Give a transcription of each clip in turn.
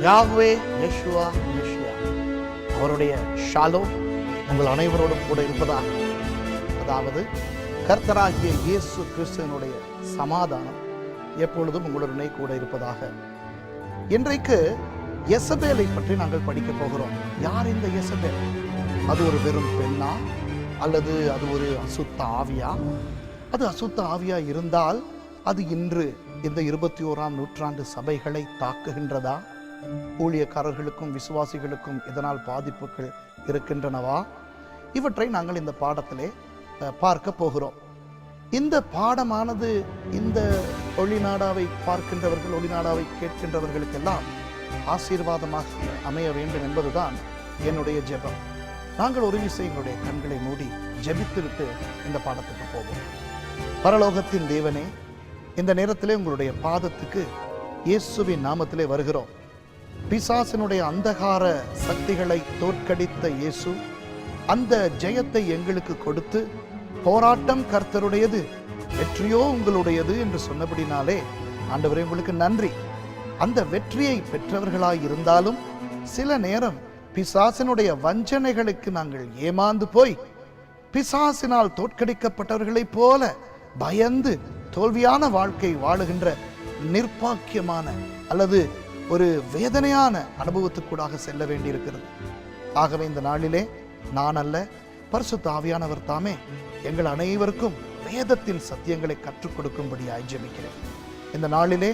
யாஹ்வே Yeshua Messiah அவருடைய Shalom உங்கள் அனைவரோடும் கூட இருப்பதாக. அதாவது கர்த்தராகிய இயேசு கிறிஸ்துவினுடைய சமாதானம் எப்பொழுதும் உங்களுடனே கூட இருப்பதாக. இன்றைக்கு யெசபேலை பற்றி நாங்கள் படிக்க போகிறோம். யார் இந்த யெசபேல்? அது ஒரு வெறும் பெண்ணா அல்லது அது ஒரு அசுத்த ஆவியா? அது அசுத்த ஆவியா இருந்தால் அது இன்று இந்த 21ஆம் நூற்றாண்டு சபைகளை தாக்குகின்றதா? ஊழியக்காரர்களுக்கும் விசுவாசிகளுக்கும் இதனால் பாதிப்புகள் இருக்கின்றனவா? இவற்றை நாங்கள் இந்த பாடத்திலே பார்க்க போகிறோம். இந்த பாடமானது இந்த ஒளிநாடாவை பார்க்கின்றவர்கள், ஒளிநாடாவை கேட்கின்றவர்களுக்கெல்லாம் ஆசீர்வாதமாக அமைய வேண்டும் என்பதுதான் என்னுடைய ஜெபம். நாங்கள் ஒரு விஷயம் எங்களுடைய கண்களை மூடி ஜெபித்துவிட்டு இந்த பாடத்துக்கு போவோம். பரலோகத்தின் தேவனே, இந்த நேரத்திலே உங்களுடைய பாதத்துக்கு இயேசுவின் நாமத்திலே வருகிறோம். பிசாசினுடைய அந்தகார சக்திகளை தோற்கடித்த இயேசு அந்த ஜெயத்தை எங்களுக்கு கொடுத்து, போராட்டம் கர்த்தருடையது, வெற்றியோ உங்களுடையது என்று சொன்னபடினாலே ஆண்டவரே உங்களுக்கு நன்றி. அந்த வெற்றியை பெற்றவர்களாய் இருந்தாலும் சில நேரம் பிசாசினுடைய வஞ்சனைகளுக்கு நாங்கள் ஏமாந்து போய் பிசாசினால் தோற்கடிக்கப்பட்டவர்களைப் போல பயந்து தோல்வியான வாழ்க்கை வாழுகின்ற நிர்பாக்கியமான அல்லது ஒரு வேதனையான அனுபவத்துக்கூடாக செல்ல வேண்டியிருக்கிறது. ஆகவே இந்த நாளிலே நான் அல்ல, பரிசுத்த ஆவியானவர் தாமே எங்கள் அனைவருக்கும் வேதத்தின் சத்தியங்களை கற்றுக் கொடுக்கும்படியாய் ஜெபிக்கிறேன். இந்த நாளிலே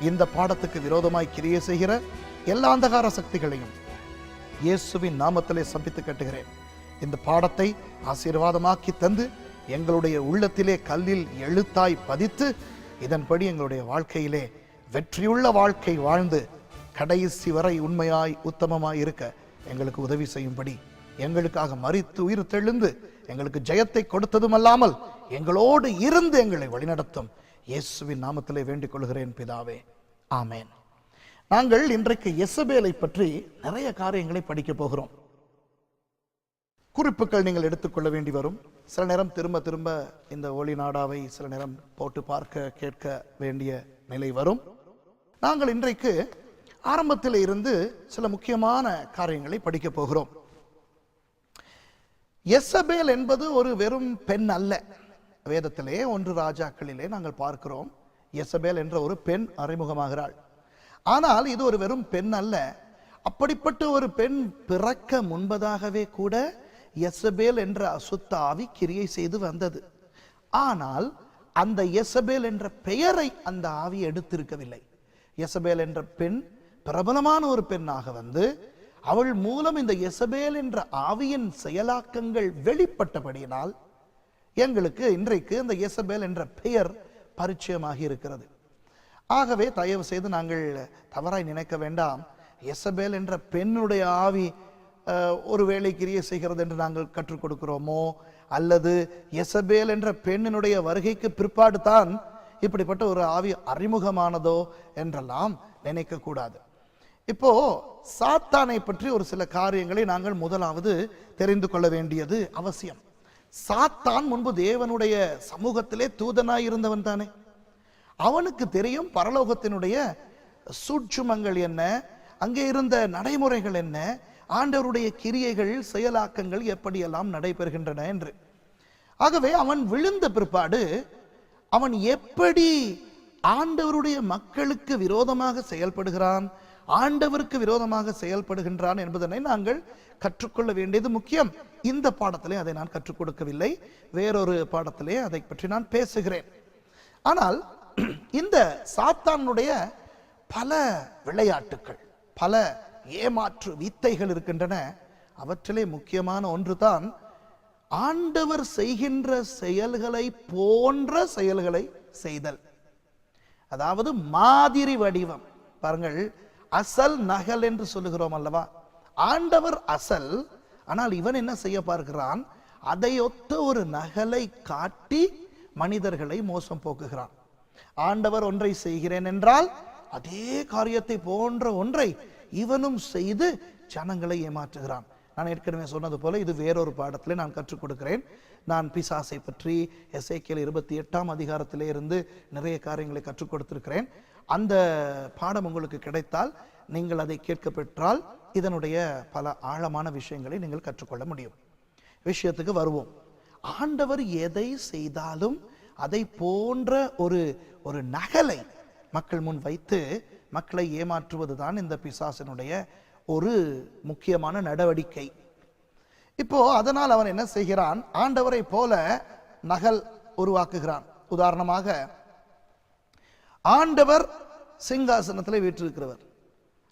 இந்த பாடத்துக்கு விரோதமாய் கிரியை செய்கிற எல்லா அந்தகார சக்திகளையும் இயேசுவின் நாமத்திலே சபித்து கட்டுகிறேன். இந்த பாடத்தை ஆசீர்வாதமாக்கி தந்து எங்களுடைய உள்ளத்திலே கல்லில் எழுத்தாய் பதித்து இதன்படி எங்களுடைய வாழ்க்கையிலே வெற்றியுள்ள வாழ்க்கை வாழ்ந்து கடைசி வரை உண்மையாய் உத்தமமாய் இருக்க எங்களுக்கு உதவி செய்யும்படி, எங்களுக்காக மரித்து உயிர் தெழுந்து எங்களுக்கு ஜெயத்தை கொடுத்ததும் அல்லாமல் எங்களோடு இருந்து எங்களை வழிநடத்தும் இயேசுவின் நாமத்திலே வேண்டிக் கொள்கிறேன் பிதாவே, ஆமேன். நாங்கள் இன்றைக்கு யெசபேலை பற்றி நிறைய காரியங்களை படிக்க போகிறோம். குறிப்புகள் நீங்கள் எடுத்துக்கொள்ள வேண்டி வரும். சில நேரம் திரும்ப திரும்ப இந்த ஒளி நாடாவை சில நேரம் போட்டு பார்க்க கேட்க வேண்டிய நிலை வரும். நாங்கள் இன்றைக்கு ஆரம்பத்தில் இருந்து சில முக்கியமான காரியங்களை படிக்க போகிறோம். யெசபேல் என்பது ஒரு வெறும் பெண் அல்ல. வேதத்திலே 1 ராஜாக்களிலே நாங்கள் பார்க்கிறோம், யெசபேல் என்ற ஒரு பெண் அறிமுகமாகிறாள். ஆனால் இது ஒரு வெறும் பெண் அல்ல. அப்படிப்பட்ட ஒரு பெண் பிறக்க முன்பதாகவே கூட யெசபேல் என்ற அசுத்த ஆவி கிரியை செய்து வந்தது. ஆனால் அந்த யெசபேல் என்ற பெயரை அந்த ஆவி எடுத்திருக்கவில்லை. யெசபேல் என்ற பெண் பிரபலமான ஒரு பெண்ணாக வந்து அவள் மூலம் இந்த யெசபேல் என்ற ஆவியின் செயலாக்கங்கள் வெளிப்பட்டபடியினால் எங்களுக்கு இன்றைக்கு இந்த யெசபேல் என்ற பெயர் பரிச்சயமாகி இருக்கிறது. ஆகவே தயவு செய்து நாங்கள் தவறாய் நினைக்க வேண்டாம். யெசபேல் என்ற பெண்ணுடைய ஆவி ஒரு வேளை கிரியை செய்கிறது என்று நாங்கள் கற்றுக் கொடுக்கிறோமோ, அல்லது யெசபேல் என்ற பெண்ணினுடைய வருகைக்கு பிற்பாடு தான் இப்படிப்பட்ட ஒரு ஆவி அறிமுகமானதோ என்றெல்லாம் நினைக்க கூடாது. இப்போ சாத்தானை பற்றி ஒரு சில காரியங்களை நாங்கள் முதலாவது தெரிந்து கொள்ள வேண்டியது அவசியம். சாத்தான் முன்பு தேவனுடைய சமூகத்திலே தூதனாய் இருந்தவன் தானே. அவனுக்கு தெரியும் பரலோகத்தினுடைய சூட்சுமங்கள் என்ன, அங்கே இருந்த நடைமுறைகள் என்ன, ஆண்டவருடைய கிரியைகள் செயலாக்கங்கள் எப்படியெல்லாம் நடைபெறுகின்றன என்று. ஆகவே அவன் விழுந்த பிற்பாடு அவன் எப்படி ஆண்டவருடைய மக்களுக்கு விரோதமாக செயல்படுகிறான், ஆண்டவருக்கு விரோதமாக செயல்படுகின்றான் என்பதனை நாங்கள் கற்றுக்கொள்ள வேண்டியது முக்கியம். இந்த பாடத்திலே அதை நான் கற்றுக் கொடுக்கவில்லை, வேறொரு பாடத்திலே அதை பற்றி நான் பேசுகிறேன். ஆனால் இந்த சாத்தானுடைய பல விளையாட்டுக்கள், பல ஏமாற்று வித்தைகள் இருக்கின்றன. அவற்றிலே முக்கியமான ஒன்றுதான் ஆண்டவர் செய்கின்ற செயல்களை போன்ற செயல்களை செய்தல். அதாவது மாதிரி வடிவம். பாருங்கள், அசல் நகல் என்று சொல்லுகிறோம் அல்லவா? ஆண்டவர் அசல், ஆனால் இவன் என்ன செய்ய பார்க்கிறான்? அதையொத்த ஒரு நகலை காட்டி மனிதர்களை மோசம் போக்குகிறான். ஆண்டவர் ஒன்றை செய்கிறேன் என்றால் அதே காரியத்தை போன்ற ஒன்றை இவனும் செய்து ஜனங்களை ஏமாற்றுகிறான். நான் ஏற்கனவே சொன்னது போல இது வேறொரு பாடத்திலே நான் கற்றுக் கொடுக்கிறேன். நான் பிசாசை பற்றி எசேக்கியேல் 28ஆம் அதிகாரத்திலே இருந்து நிறைய காரியங்களை கற்றுக் கொடுத்திருக்கிறேன். அந்த பாடம் உங்களுக்கு கிடைத்தால் நீங்கள் அதை கேட்க பெற்றால் இதனுடைய பல ஆழமான விஷயங்களை நீங்கள் கற்றுக்கொள்ள முடியும். விஷயத்துக்கு வருவோம். ஆண்டவர் எதை செய்தாலும் அதை போன்ற ஒரு நகலை மக்கள் முன் வைத்து மக்களை ஏமாற்றுவதுதான் இந்த பிசாசினுடைய ஒரு முக்கியமான நடவடிக்கை. இப்போ அதனால் அவன் என்ன செய்கிறான்? ஆண்டவரை போல நகல் உருவாக்குகிறான். உதாரணமாக, ஆண்டவர் சிங்காசனத்தில் வீற்றிருக்கிறவர்.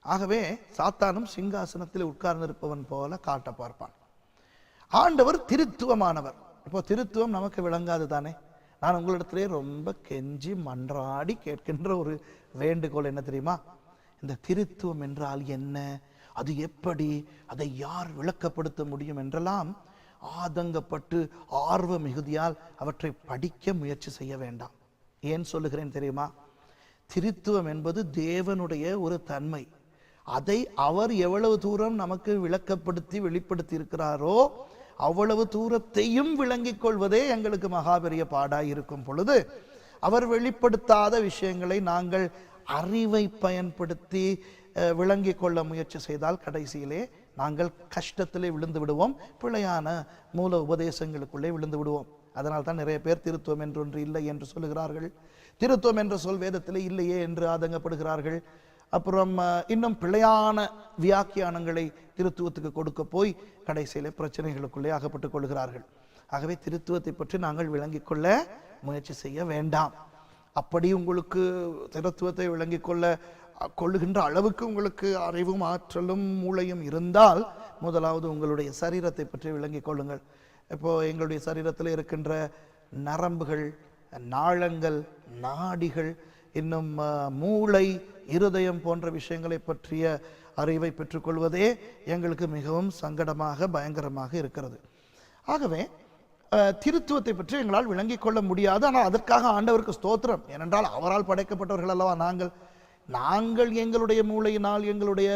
ஆகவே சாத்தானும் சிங்காசனத்தில் உட்கார்ந்திருப்பவன் போல காட்ட பார்ப்பான். ஆண்டவர் திருத்துவமானவர். இப்போ திருத்துவம் நமக்கு விளங்காது தானே. நான் உங்களிடத்திலே ரொம்ப கெஞ்சி மன்றாடி கேட்கின்ற ஒரு வேண்டுகோள் என்ன தெரியுமா? இந்த திருத்துவம் என்றால் என்ன, அது எப்படி, அதை யார் விளக்கப்படுத்த முடியும் என்றெல்லாம் ஆதங்கப்பட்டு ஆர்வ மிகுதியால் அவற்றை படிக்க முயற்சி செய்ய வேண்டாம். ஏன் சொல்லுகிறேன் தெரியுமா? திருத்துவம் என்பது தேவனுடைய ஒரு தன்மை. அதை அவர் எவ்வளவு தூரம் நமக்கு விளக்கப்படுத்தி வெளிப்படுத்தி இருக்கிறாரோ அவ்வளவு தூரத்தையும் விளங்கிக் கொள்வதே எங்களுக்கு மகாபெரிய பாடாய் இருக்கும் பொழுது, அவர் வெளிப்படுத்தாத விஷயங்களை நாங்கள் அறிவை பயன்படுத்தி விளங்கிக் கொள்ள முயற்சி செய்தால் கடைசியிலே நாங்கள் கஷ்டத்திலே விழுந்து விடுவோம், பிழையான மூல உபதேசங்களுக்குள்ளே விழுந்து விடுவோம். அதனால் தான் நிறைய பேர் திருத்துவம் என்றொன்று இல்லை என்று சொல்லுகிறார்கள். திருத்துவம் என்ற சொல் வேதத்திலே இல்லையே என்று ஆதங்கப்படுகிறார்கள். அப்புறம் இன்னும் பிழையான வியாக்கியானங்களை திருத்துவத்துக்கு கொடுக்க போய் கடைசியிலே பிரச்சனைகளுக்குள்ளே அகப்பட்டுக் கொள்கிறார்கள். ஆகவே திருத்துவத்தை பற்றி நாங்கள் விளங்கிக் கொள்ள முயற்சி செய்ய வேண்டாம். அப்படி உங்களுக்கு திருத்துவத்தை விளங்கிக் கொள்ளுகின்ற அளவுக்கு உங்களுக்கு அறிவும் ஆற்றலும் மூளையும் இருந்தால் முதலாவது உங்களுடைய சரீரத்தை பற்றி விளங்கிக் கொள்ளுங்கள். இப்போ எங்களுடைய சரீரத்தில் இருக்கின்ற நரம்புகள், நாளங்கள், நாடிகள், இன்னும் மூளை, இருதயம் போன்ற விஷயங்களை பற்றிய அறிவை பெற்றுக்கொள்வதே எங்களுக்கு மிகவும் சங்கடமாக பயங்கரமாக இருக்கிறது. ஆகவே திருத்துவத்தை பற்றி எங்களால் விளங்கிக் கொள்ள முடியாது. ஆனால் அதற்காக ஆண்டவருக்கு ஸ்தோத்திரம். ஏனென்றால் அவரால் படைக்கப்பட்டவர்கள் அல்லவா நாங்கள் எங்களுடைய மூளையினால், எங்களுடைய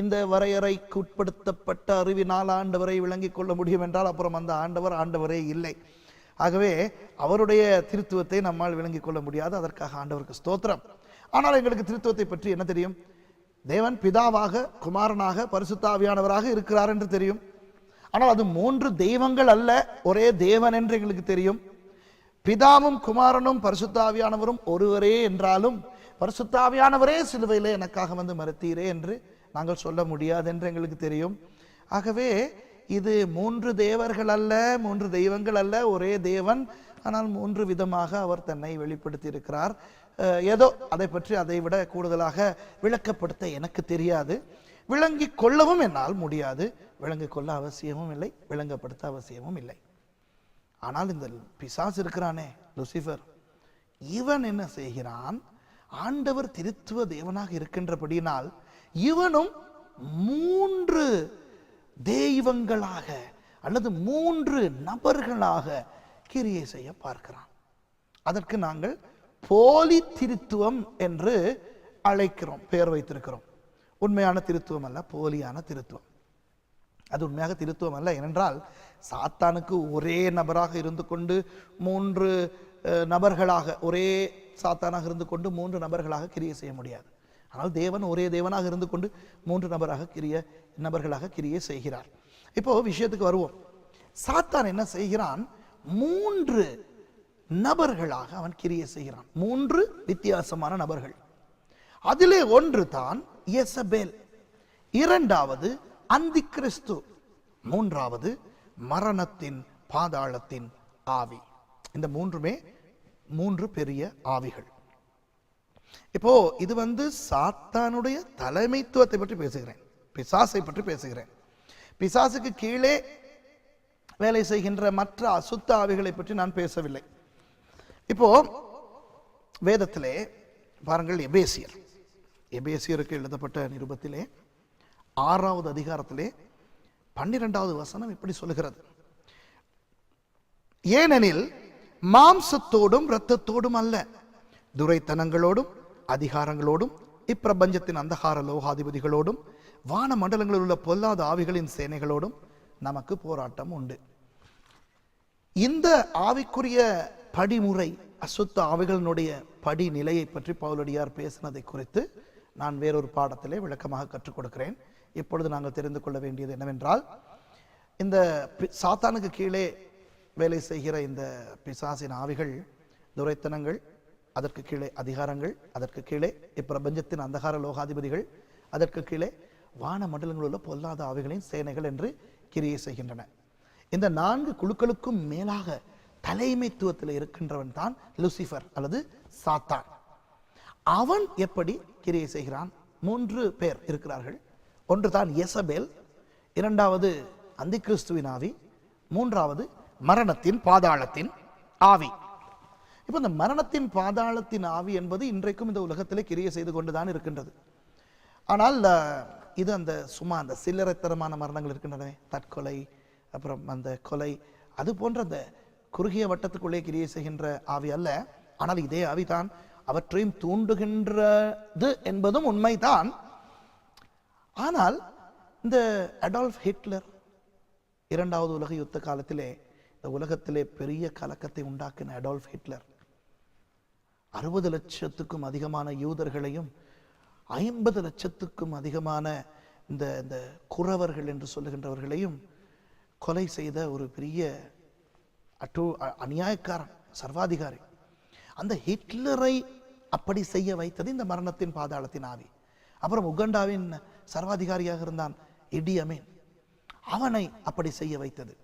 இந்த வரையறைக்கு உட்படுத்தப்பட்ட அறிவினால் ஆண்டவரை விளங்கிக் கொள்ள முடியும் என்றால் அப்புறம் அந்த ஆண்டவரே இல்லை. ஆகவே அவருடைய திருத்துவத்தை நம்மால் விளங்கிக் கொள்ள முடியாது. அதற்காக ஆண்டவருக்கு ஸ்தோத்திரம். ஆனால் எங்களுக்கு திருத்துவத்தை பற்றி என்ன தெரியும்? தேவன் பிதாவாக, குமாரனாக, பரிசுத்த ஆவியானவராக இருக்கிறார் என்று தெரியும். ஆனால் அது 3 தெய்வங்கள் அல்ல, ஒரே தேவன் என்று எங்களுக்கு தெரியும். பிதாவும் குமாரனும் பரிசுத்த ஆவியானவரும் ஒருவரே என்றாலும் பரிசுத்த ஆவியானவரே சிலுவையிலே எனக்காக வந்து மரித்தீரே என்று நாங்கள் சொல்ல முடியாது என்று எங்களுக்கு தெரியும். ஆகவே இது 3 தேவர்கள் அல்ல, 3 தெய்வங்கள் அல்ல, ஒரே தேவன். ஆனால் 3 விதமாக அவர் தன்னை வெளிப்படுத்தி இருக்கிறார். ஏதோ அதை பற்றி அதை விட கூடுதலாக விளக்கப்படுத்த எனக்கு தெரியாது. விளங்கிக் கொள்ளவும் என்னால் முடியாது. விளங்கிக் கொள்ள அவசியமும் இல்லை, விளங்கப்படுத்த அவசியமும் இல்லை. ஆனால் இந்த பிசாசு இருக்கிறானே, லூசிஃபர், இவன் என்ன செய்கிறான்? ஆண்டவர் திருத்துவ தேவனாக இருக்கின்றபடியினால் இவனும் 3 தெய்வங்களாக அல்லது 3 நபர்களாக கிரியை செய்ய பார்க்கிறான். அதற்கு நாங்கள் போலி திருத்துவம் என்று அழைக்கிறோம், பெயர் வைத்திருக்கிறோம். உண்மையான திருத்துவம் அல்ல, போலியான திருத்துவம். அது உண்மையாக திருத்துவம் அல்ல. ஏனென்றால் சாத்தானுக்கு ஒரே நபராக இருந்து கொண்டு 3 நபர்களாக, ஒரே சாத்தானாக இருந்து கொண்டு 3 நபர்களாக கிரியை செய்ய முடியாது. ஆனால் தேவன் ஒரே தேவனாக இருந்து கொண்டு 3 நபர்களாக கிரியை செய்கிறார். இப்போ விஷயத்துக்கு வருவோம். சாத்தான் என்ன செய்கிறான்? 3 நபர்களாக அவன் கிரியை செய்கிறான். 3 வித்தியாசமான நபர்கள். அதிலே ஒன்று தான் யேசபேல், 2வது அந்தி கிறிஸ்து, 3வது மரணத்தின் பாதாளத்தின் ஆவி. இந்த 3மே 3 பெரிய ஆவிகள். இப்போ இது சாத்தானுடைய தலைமைத்துவத்தை பற்றி பேசுகிறேன், பிசாசை பற்றி பேசுகிறேன். பிசாசுக்கு கீழே வேலை செய்கின்ற மற்ற அசுத்த ஆவிகளை பற்றி நான் பேசவில்லை. இப்போ வேதத்திலே பாருங்கள், எபேசியருக்கு எழுதப்பட்ட நிருபத்திலே 6வது அதிகாரத்திலே 12வது வசனம் இப்படி சொல்லுகிறது: ஏனெனில் மாம்சத்தோடும் இரத்தத்தோடும் அல்ல, துரைத்தனங்களோடும் அதிகாரங்களோடும் இப்பிரபஞ்சத்தின் அந்தகார லோகாதிபதிகளோடும் வான மண்டலங்களில் உள்ள பொல்லாத ஆவிகளின் சேனைகளோடும் நமக்கு போராட்டம் உண்டு. இந்த ஆவிக்குரிய படிமுறை, அசுத்த ஆவிகளினுடைய படிநிலையை பற்றி பவுலடியார் பேசினதை குறித்து நான் வேறொரு பாடத்திலே விளக்கமாக கற்றுக் கொடுக்கிறேன். இப்பொழுது நாங்கள் தெரிந்து கொள்ள வேண்டியது என்னவென்றால், இந்த சாத்தானுக்கு கீழே வேலை செய்கிற இந்த பிசாசின் ஆவிகள், துரைத்தனங்கள், அதற்கு கீழே அதிகாரங்கள், அதற்கு கீழே இப்பிரபஞ்சத்தின் அந்தகார லோகாதிபதிகள், அதற்கு கீழே வான மண்டலங்களில் உள்ள பொல்லாத ஆவிகளின் சேனைகள் என்று கிரியை செய்கின்றன. இந்த 4 குழுக்களுக்கும் மேலாக தலைமைத்துவத்தில் இருக்கின்றவன் தான் லூசிஃபர் அல்லது சாத்தான். அவன் எப்படி கிரியை செய்கிறான்? 3 பேர் இருக்கிறார்கள். ஒன்று தான் யேசபேல், இரண்டாவது அந்தி கிறிஸ்துவின் ஆவி, மூன்றாவது மரணத்தின் பாதாளத்தின் ஆவி. இப்ப இந்த மரணத்தின் பாதாளத்தின் ஆவி என்பது இன்றைக்கும் இந்த உலகத்திலே கிரியை செய்து கொண்டுதான் இருக்கின்றது. ஆனால் இது அந்த சும்மா அந்த சில்லறைத்தனமான மரணங்கள் இருக்கின்றன, தற்கொலை, அப்புறம் அந்த கொலை, அது போன்ற அந்த குறுகிய வட்டத்துக்குள்ளே கிரியை செய்கின்ற ஆவி அல்ல. ஆனால் இதே ஆவிதான் அவற்றையும் தூண்டுகின்றது என்பதும் உண்மைதான். ஆனால் இந்த அடால்ஃப் ஹிட்லர் 2வது உலக யுத்த காலத்திலே இந்த உலகத்திலே பெரிய கலக்கத்தை உண்டாக்கின அடால்ஃப் ஹிட்லர் 60 லட்சத்துக்கும் அதிகமான யூதர்களையும் 50 லட்சத்துக்கும் அதிகமான இந்த குறவர்கள் என்று சொல்லுகின்றவர்களையும் கொலை செய்த ஒரு பெரிய அநியாயக்காரன், சர்வாதிகாரி. அந்த ஹிட்லரை அப்படி செய்ய வைத்தது இந்த மரணத்தின் பாதாளத்தின் ஆவி. அப்புறம் உகண்டாவின் சர்வாதிகாரியாக இருந்தான் இடி அமீன், அவனை அப்படி செய்ய வைத்தது.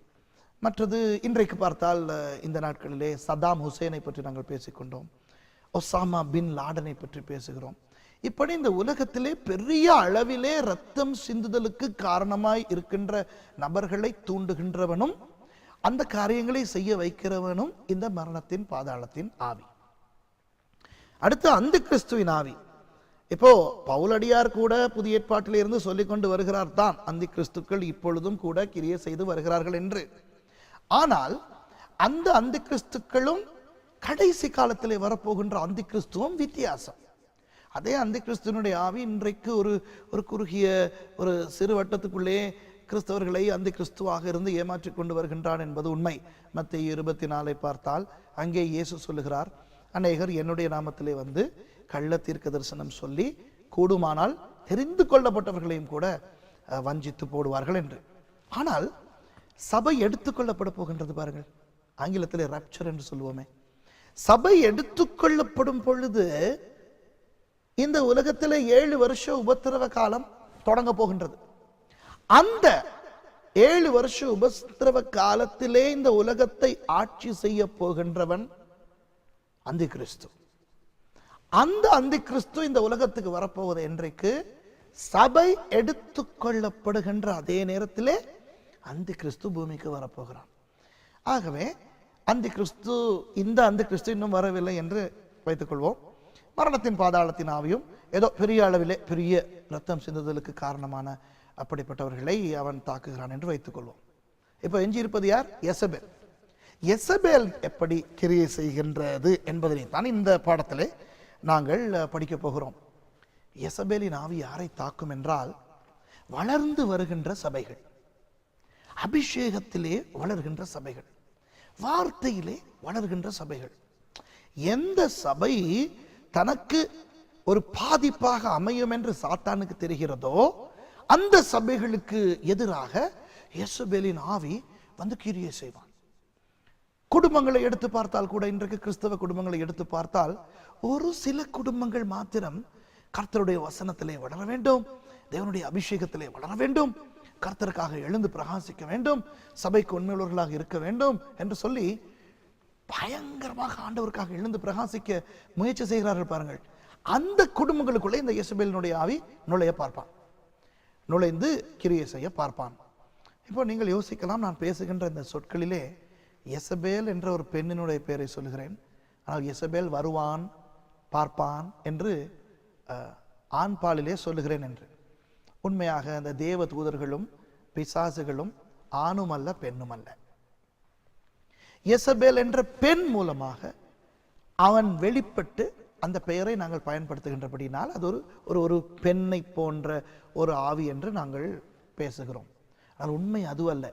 மற்றது இன்றைக்கு பார்த்தால் இந்த நாட்களிலே சதாம் ஹுசேனை பற்றி நாங்கள் பேசிக்கொண்டோம், ஒசாமா பின் லாடனை பற்றி பேசுகிறோம். இப்படி இந்த உலகத்திலே பெரிய அளவிலே ரத்தம் சிந்துதலுக்கு காரணமாய் இருக்கின்ற நபர்களை தூண்டுகின்றவனும் அந்த காரியங்களை செய்ய வைக்கிறவனும் இந்த மரணத்தின் பாதாளத்தின் ஆவி. அடுத்து அந்தி கிறிஸ்துவின் ஆவி. இப்போ பவுலடியார் கூட புதிய ஏற்பாட்டில் இருந்து சொல்லிக் கொண்டு வருகிறார் தான், அந்தி கிறிஸ்துக்கள் இப்பொழுதும் கூட கிரியை செய்து வருகிறார்கள் என்று. ஆனால் அந்த அந்தி கிறிஸ்துக்களும் கடைசி காலத்திலே வரப்போகின்ற அந்தி கிறிஸ்துவும் வித்தியாசம். அதே அந்தி கிறிஸ்துவனுடைய ஆவி இன்றைக்கு ஒரு குறுகிய ஒரு சிறு வட்டத்துக்குள்ளே கிறிஸ்தவர்களை அந்தி கிறிஸ்துவாக இருந்து ஏமாற்றி கொண்டு வருகின்றான் என்பது உண்மை. மத்தேயு 24 பார்த்தால் அங்கே இயேசு சொல்லுகிறார், அநேகர் என்னுடைய நாமத்திலே வந்து கள்ள தீர்க்க தரிசனம் சொல்லி கூடுமானால் தெரிந்து கொள்ளப்பட்டவர்களையும் கூட வஞ்சித்து போடுவார்கள் என்று. ஆனால் சபை எடுத்துக்கொள்ளப்பட போகின்றது பாருங்கள். ஆங்கிலத்திலே ராப்சர் என்று சொல்லுவோமே. சபை எடுத்துக்கொள்ளப்படும் பொழுது இந்த உலகத்திலே 7 வருஷ உபத்திரவ காலம் தொடங்க போகின்றது. அந்த 7 வருஷ உபத்திரவ காலத்திலே இந்த உலகத்தை ஆட்சி செய்ய போகின்றவன் அந்தி கிறிஸ்து. அந்த அந்தி கிறிஸ்து இந்த உலகத்துக்கு வரப்போவது என்றைக்கு சபை எடுத்துக்கொள்ளப்படுகின்ற அதே நேரத்திலே அந்தி கிறிஸ்து பூமிக்கு வரப்போகிறான். ஆகவே அந்தி கிறிஸ்து, இந்த அந்தி கிறிஸ்து இன்னும் வரவில்லை என்று வைத்துக் கொள்வோம். மரணத்தின் பாதாளத்தின் ஆவியும் ஏதோ பெரிய அளவிலே பெரிய ரத்தம் சிந்துதலுக்கு காரணமான அப்படிப்பட்டவர்களை அவன் தாக்குகிறான் என்று வைத்துக் கொள்வோம். இப்போ எஞ்சி இருப்பது யார்? யேசபேல். யேசபேல் எப்படி கிரியை செய்கின்றது என்பதனை தான் இந்த பாடத்திலே நாங்கள் படிக்க போகிறோம். யேசபேலின் ஆவி யாரை தாக்கும் என்றால், வளர்ந்து வருகின்ற சபைகள், அபிஷேகத்திலே வளர்கின்ற சபைகள், வார்த்தையிலே வளர்கின்ற சபைகள். எந்த சபை தனக்கு ஒரு பாதிப்பாக அமையும் என்று சாத்தானுக்கு தெரிகிறதோ அந்த சபைகளுக்கு எதிராக யேசபேலின் ஆவி வந்து கிரியை செய்வான். குடும்பங்களை எடுத்து பார்த்தால் கூட, இன்றைக்கு கிறிஸ்தவ குடும்பங்களை எடுத்து பார்த்தால், ஒரு சில குடும்பங்கள் மாத்திரம் கர்த்தருடைய வசனத்திலே வளர வேண்டும், தேவனுடைய அபிஷேகத்திலே வளர வேண்டும், கர்த்தருக்காக எழுந்து பிரகாசிக்க வேண்டும், சபைக்கு உண்மையுள்ளவர்களாக இருக்க வேண்டும் என்று சொல்லி பயங்கரமாக ஆண்டவருக்காக எழுந்து பிரகாசிக்க முயற்சி செய்கிறார்கள் பாருங்கள். அந்த குடும்பங்களுக்குள்ளே இந்த யேசபேலினுடைய ஆவி நுழைய பார்ப்பான், நுழைந்து கிரியை செய்ய பார்ப்பான். இப்போ நீங்கள் யோசிக்கலாம், நான் பேசுகின்ற இந்த சொற்களிலே யேசபேல் என்ற ஒரு பெண்ணினுடைய பெயரை சொல்லுகிறேன், ஆனால் யேசபேல் வருவான் பார்ப்பான் என்று ஆண் பாலிலே சொல்லுகிறேன் என்று. உண்மையாக அந்த தேவ தூதர்களும் பிசாசுகளும் ஆணும் அல்ல பெண்ணும் அல்ல. யேசபேல் என்ற பெண் மூலமாக அவன் வெளிப்பட்டு அந்த பெயரை நாங்கள் பயன்படுத்துகின்றபடினால் அது ஒரு பெண்ணை போன்ற ஒரு ஆவி என்று நாங்கள் பேசுகிறோம். ஆனால் உண்மை அது அல்ல.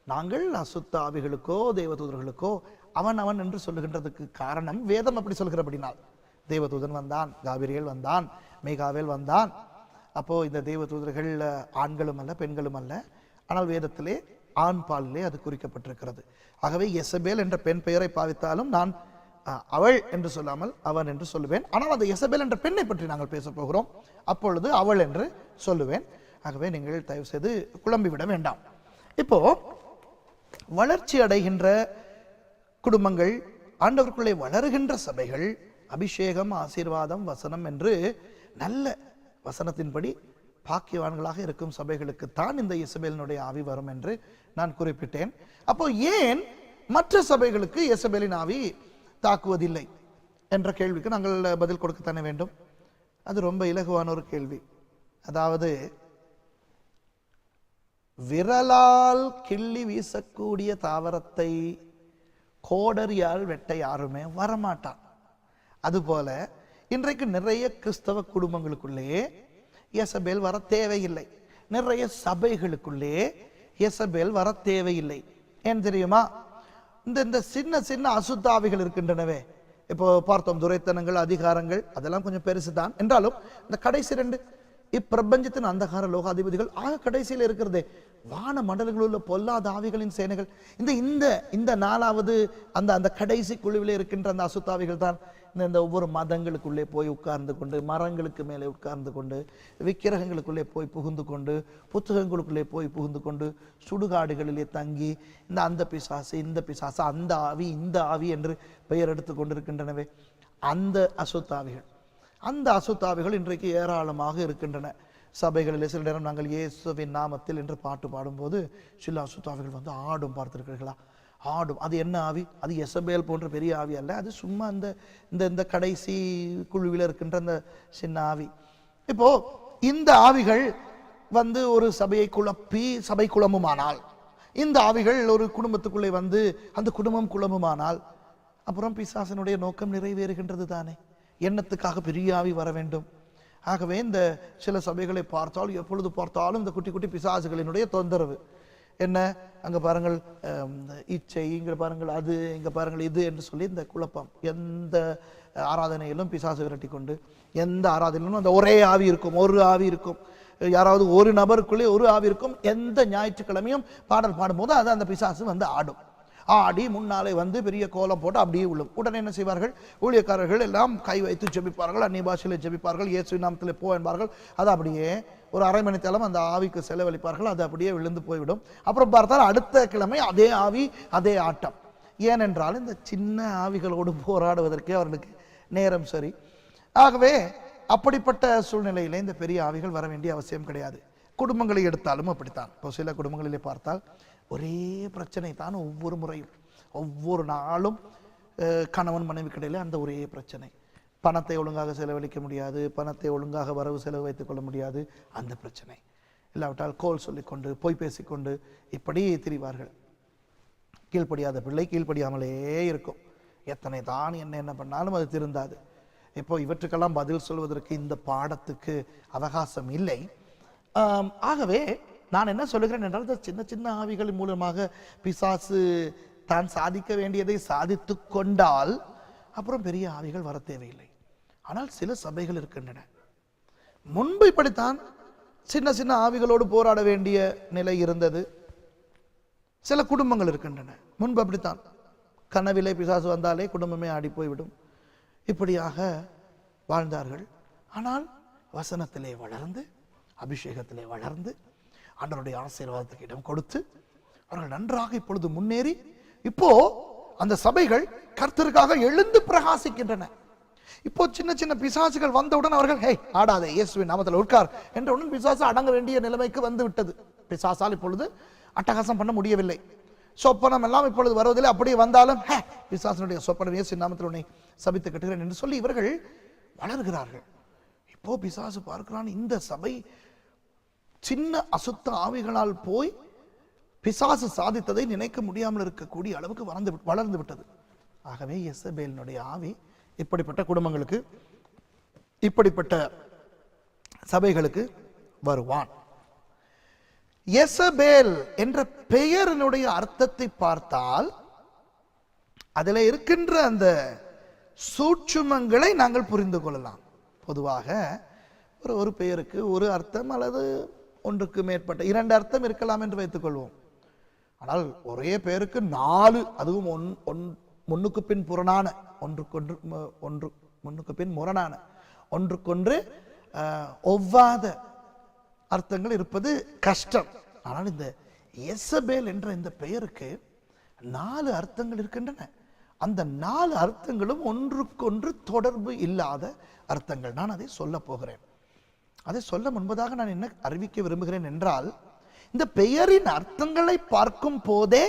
நாங்கள் அசுத்த ஆவிகளுக்கோ தேவதூதர்களுக்கோ அவன் என்று சொல்லுகின்றதுக்கு காரணம் வேதம் அப்படி சொல்கிறபடினால். தேவதூதன் வந்தான், காபிரியேல் வந்தான், மீகாவேல் வந்தான். அப்போ இந்த தேவதூதர்கள் ஆண்களும் அல்ல பெண்களும் அல்ல, ஆனால் வேதத்திலே ஆண் பாலிலே அது குறிக்கப்பட்டிருக்கிறது. ஆகவே எசபேல் என்ற பெண் பெயரை பாவித்தாலும் நான் அவள் என்று சொல்லாமல் அவன் என்று சொல்லுவேன். ஆனால் அந்த எசபேல் என்ற பெண்ணை பற்றி நாங்கள் பேச போகிறோம், அப்பொழுது அவள் என்று சொல்லுவேன். ஆகவே நீங்கள் தயவு செய்து குழம்பிவிட வேண்டாம். இப்போ வளர்ச்சி அடைகின்ற குடும்பங்கள், ஆண்டவருக்குள்ளே வளருகின்ற சபைகள், அபிஷேகம், ஆசீர்வாதம், வசனம் என்று நல்ல வசனத்தின்படி பாக்கியவான்களாக இருக்கும் சபைகளுக்கு தான் இந்த இசபேலினுடைய ஆவி வரும் என்று நான் குறிப்பிட்டேன். அப்போ ஏன் மற்ற சபைகளுக்கு இசபேலின் ஆவி தாக்குவதில்லை என்ற கேள்விக்கு நாங்கள் பதில் கொடுக்கத்தானே வேண்டும். அது ரொம்ப இலகுவான ஒரு கேள்வி. அதாவது விரலால் கிள்ளி வீசக்கூடிய தாவரத்தை கோடரியால் வெட்ட யாருமே வரமாட்டான். அதுபோல இன்றைக்கு நிறைய கிறிஸ்தவ குடும்பங்களுக்குள்ளே எசபேல் வர தேவையில்லை. நிறைய சபைகளுக்குள்ளே எசபேல் வர தேவையில்லை. ஏன் தெரியுமா? இந்த சின்ன சின்ன அசுத்தாவிகள் இருக்கின்றனவே, இப்போ பார்த்தோம், துரைத்தனங்கள், அதிகாரங்கள், அதெல்லாம் கொஞ்சம் பெருசு தான். என்றாலும் இந்த கடைசி ரெண்டு இப்பிரபஞ்சத்தின் அந்தகார லோகாதிபதிகள் கடைசியில் இருக்கிறதே வான மண்டலங்களில் உள்ள பொல்லாத ஆவிகளின் சேனைகள், இந்த நாலாவது அந்த கடைசி குழுவிலே இருக்கின்ற அந்த அசுத்தாவிகள் தான் இந்த ஒவ்வொரு மதங்களுக்குள்ளே போய் உட்கார்ந்து கொண்டு, மரங்களுக்கு மேலே உட்கார்ந்து கொண்டு, விக்கிரகங்களுக்குள்ளே போய் புகுந்து கொண்டு, புத்தகங்களுக்குள்ளே போய் புகுந்து கொண்டு, சுடுகாடுகளிலே தங்கி அந்த பிசாசு இந்த பிசாசு, அந்த ஆவி இந்த ஆவி என்று பெயர் எடுத்து கொண்டிருக்கின்றனவே அந்த அசுத்தாவிகள் இன்றைக்கு ஏராளமாக இருக்கின்றன சபைகளிலே. சில நேரம் நாங்கள் இயேசுவின் நாமத்தில் என்று பாட்டு பாடும்போது சில அசுத்தாவிகள் வந்து ஆடும், பார்த்திருக்கிறீர்களா? ஆடும். அது என்ன ஆவி? அது எசபேல் போன்ற பெரிய ஆவி அல்ல, அது சும்மா இந்த கடைசி குழுவில் இருக்கின்ற அந்த சின்ன ஆவி. இப்போ இந்த ஆவிகள் வந்து ஒரு சபையை குழப்பி சபை குழம்புமானால், இந்த ஆவிகள் ஒரு குடும்பத்துக்குள்ளே வந்து அந்த குடும்பம் குழம்புமானால், அப்புறம் பிசாசனுடைய நோக்கம் நிறைவேறுகின்றது தானே. எண்ணத்துக்காக பெரிய ஆவி வர வேண்டும். ஆகவே இந்த சில சபைகளை பார்த்தால் எப்பொழுது பார்த்தாலும் இந்த குட்டி குட்டி பிசாசுகளினுடைய தொந்தரவு என்ன, அங்க பாருங்கள் இச்சை, இங்க பாருங்கள் அது, இங்க பாருங்கள் இது என்று சொல்லி இந்த குழப்பம். எந்த ஆராதனையிலும் பிசாசு விரட்டி கொண்டு, எந்த ஆராதனையிலும் அந்த ஒரே ஆவி இருக்கும், ஒரு ஆவி இருக்கும், யாராவது ஒரு நபருக்குள்ளே ஒரு ஆவி இருக்கும். எந்த ஞாயிற்றுக்கிழமையும் பாடல் பாடும்போது அது அந்த பிசாசு வந்து ஆடும். ஆடி முன்னாலே வந்து பெரிய கோலம் போட்டு அப்படியே உள்ளும். உடனே என்ன செய்வார்கள்? ஊழியக்காரர்கள் எல்லாம் கை வைத்து ஜெபிப்பார்கள், அந்நிய பாஷையில ஜெபிப்பார்கள், இயேசு நாமத்திலே போ என்பார்கள். அது அப்படியே ஒரு அரை மணி நேரம் அந்த ஆவிக்கு செலவழிப்பார்கள், அது அப்படியே விழுந்து போய்விடும். அப்புறம் பார்த்தால் அடுத்த கிழமை அதே ஆவி, அதே ஆட்டம். ஏனென்றால் இந்த சின்ன ஆவிகளோடு போராடுவதற்கே அவர்களுக்கு நேரம் சரி. ஆகவே அப்படிப்பட்ட சூழ்நிலையிலே இந்த பெரிய ஆவிகள் வர வேண்டிய அவசியம் கிடையாது. குடும்பங்களை எடுத்தாலும் அப்படித்தான். இப்போ சில குடும்பங்களிலே பார்த்தால் ஒரே பிரச்சனை தான் ஒவ்வொரு முறையும், ஒவ்வொரு நாளும் கணவன் மனைவி கிடையில அந்த ஒரே பிரச்சனை. பணத்தை ஒழுங்காக செலவழிக்க முடியாது, பணத்தை ஒழுங்காக வரவு செலவு வைத்துக் கொள்ள முடியாது, அந்த பிரச்சனை. இல்லாவிட்டால் கோல் சொல்லிக்கொண்டு பொய் பேசிக்கொண்டு இப்படி திரிவார்கள். கீழ்ப்படியாத பிள்ளை கீழ்ப்படியாமலே இருக்கும். எத்தனை தான் என்ன பண்ணாலும் அது திருந்தாது. இப்போ இவற்றுக்கெல்லாம் பதில் சொல்வதற்கு இந்த பாடத்துக்கு அவகாசம் இல்லை. ஆகவே நான் என்ன சொல்லுகிறேன் என்றால், இந்த சின்ன சின்ன ஆவிகள் மூலமாக பிசாசு தான் சாதிக்க வேண்டியதை சாதித்து கொண்டால் அப்புறம் பெரிய ஆவிகள் வர தேவையில்லை. ஆனால் சில சபைகள் இருக்கின்றன, முன்பு இப்படித்தான் சின்ன சின்ன ஆவிகளோடு போராட வேண்டிய நிலை இருந்தது. சில குடும்பங்கள் இருக்கின்றன, முன்பு அப்படித்தான், கனவிலே பிசாசு வந்தாலே குடும்பமே ஆடி போய்விடும். இப்படியாக வாழ்ந்தார்கள். ஆனால் வசனத்திலே வளர்ந்து, அபிஷேகத்திலே வளர்ந்து, ஆண்டவருடைய ஆசீர்வாதத்துக்கு இடம் கொடுத்து அவர்கள் நன்றாக இப்பொழுது முன்னேறி, இப்போ அந்த சபைகள் கர்த்தருக்காக எழுந்து பிரகாசிக்கின்றன. இப்போ சின்ன சின்ன பிசாசுகள் வந்தவுடன் அவர்கள் ஆடாதே, இயேசுவின் நாமத்தில் உட்கார் என்றவுடன் பிசாசு அடங்க வேண்டிய நிலைமைக்கு வந்து விட்டது. பிசாசால் இப்பொழுது அட்டகாசம் பண்ண முடியவில்லை. சொப்பனம் எல்லாம் இப்பொழுது வருவதில்லை. அப்படியே வந்தாலும் பிசாசனுடைய சொப்பனம் இயேசுவின் நாமத்தில் உன்னை சபித்து கட்டுகிறேன் என்று சொல்லி இவர்கள் வளர்கிறார்கள். இப்போ பிசாசு பார்க்கிறான், இந்த சபை சின்ன அசுத்த ஆவிகளால் போய் பிசாசு சாதித்ததை நினைக்க முடியாமல் இருக்கக்கூடிய அளவுக்கு வளர்ந்து விட்டது. ஆகவே எசபேலினுடைய ஆவி இப்படிப்பட்ட குடும்பங்களுக்கு, இப்படிப்பட்ட சபைகளுக்கு வருவான். யேசபேல் என்ற பெயரினுடைய அர்த்தத்தை பார்த்தால் அதில் இருக்கின்ற அந்த சூட்சுமங்களை நாங்கள் புரிந்து கொள்ளலாம். பொதுவாக ஒரு பெயருக்கு ஒரு அர்த்தம் அல்லது ஒன்றுக்கு மேற்பட்ட 2 அர்த்தம் இருக்கலாம் என்று வைத்துக் கொள்வோம். ஆனால் ஒரே பெயருக்கு 4, அதுவும் முன்னுக்கு பின் புறனான முன்னுக்கு பின் முரணான ஒன்றுக்கொன்று ஒவ்வாத அர்த்தங்கள் இருப்பது கஷ்டம். ஆனால் இந்த யேசபேல் என்ற இந்த பெயருக்கு 4 அர்த்தங்கள் இருக்கின்றன. அந்த 4 அர்த்தங்களும் ஒன்றுக்கொன்று தொடர்பு இல்லாத அர்த்தங்கள். நான் அதை சொல்ல போகிறேன். அதை சொல்ல முன்பதாக நான் என்ன அறிவிக்க விரும்புகிறேன் என்றால், இந்த பெயரின் அர்த்தங்களை பார்க்கும் போதே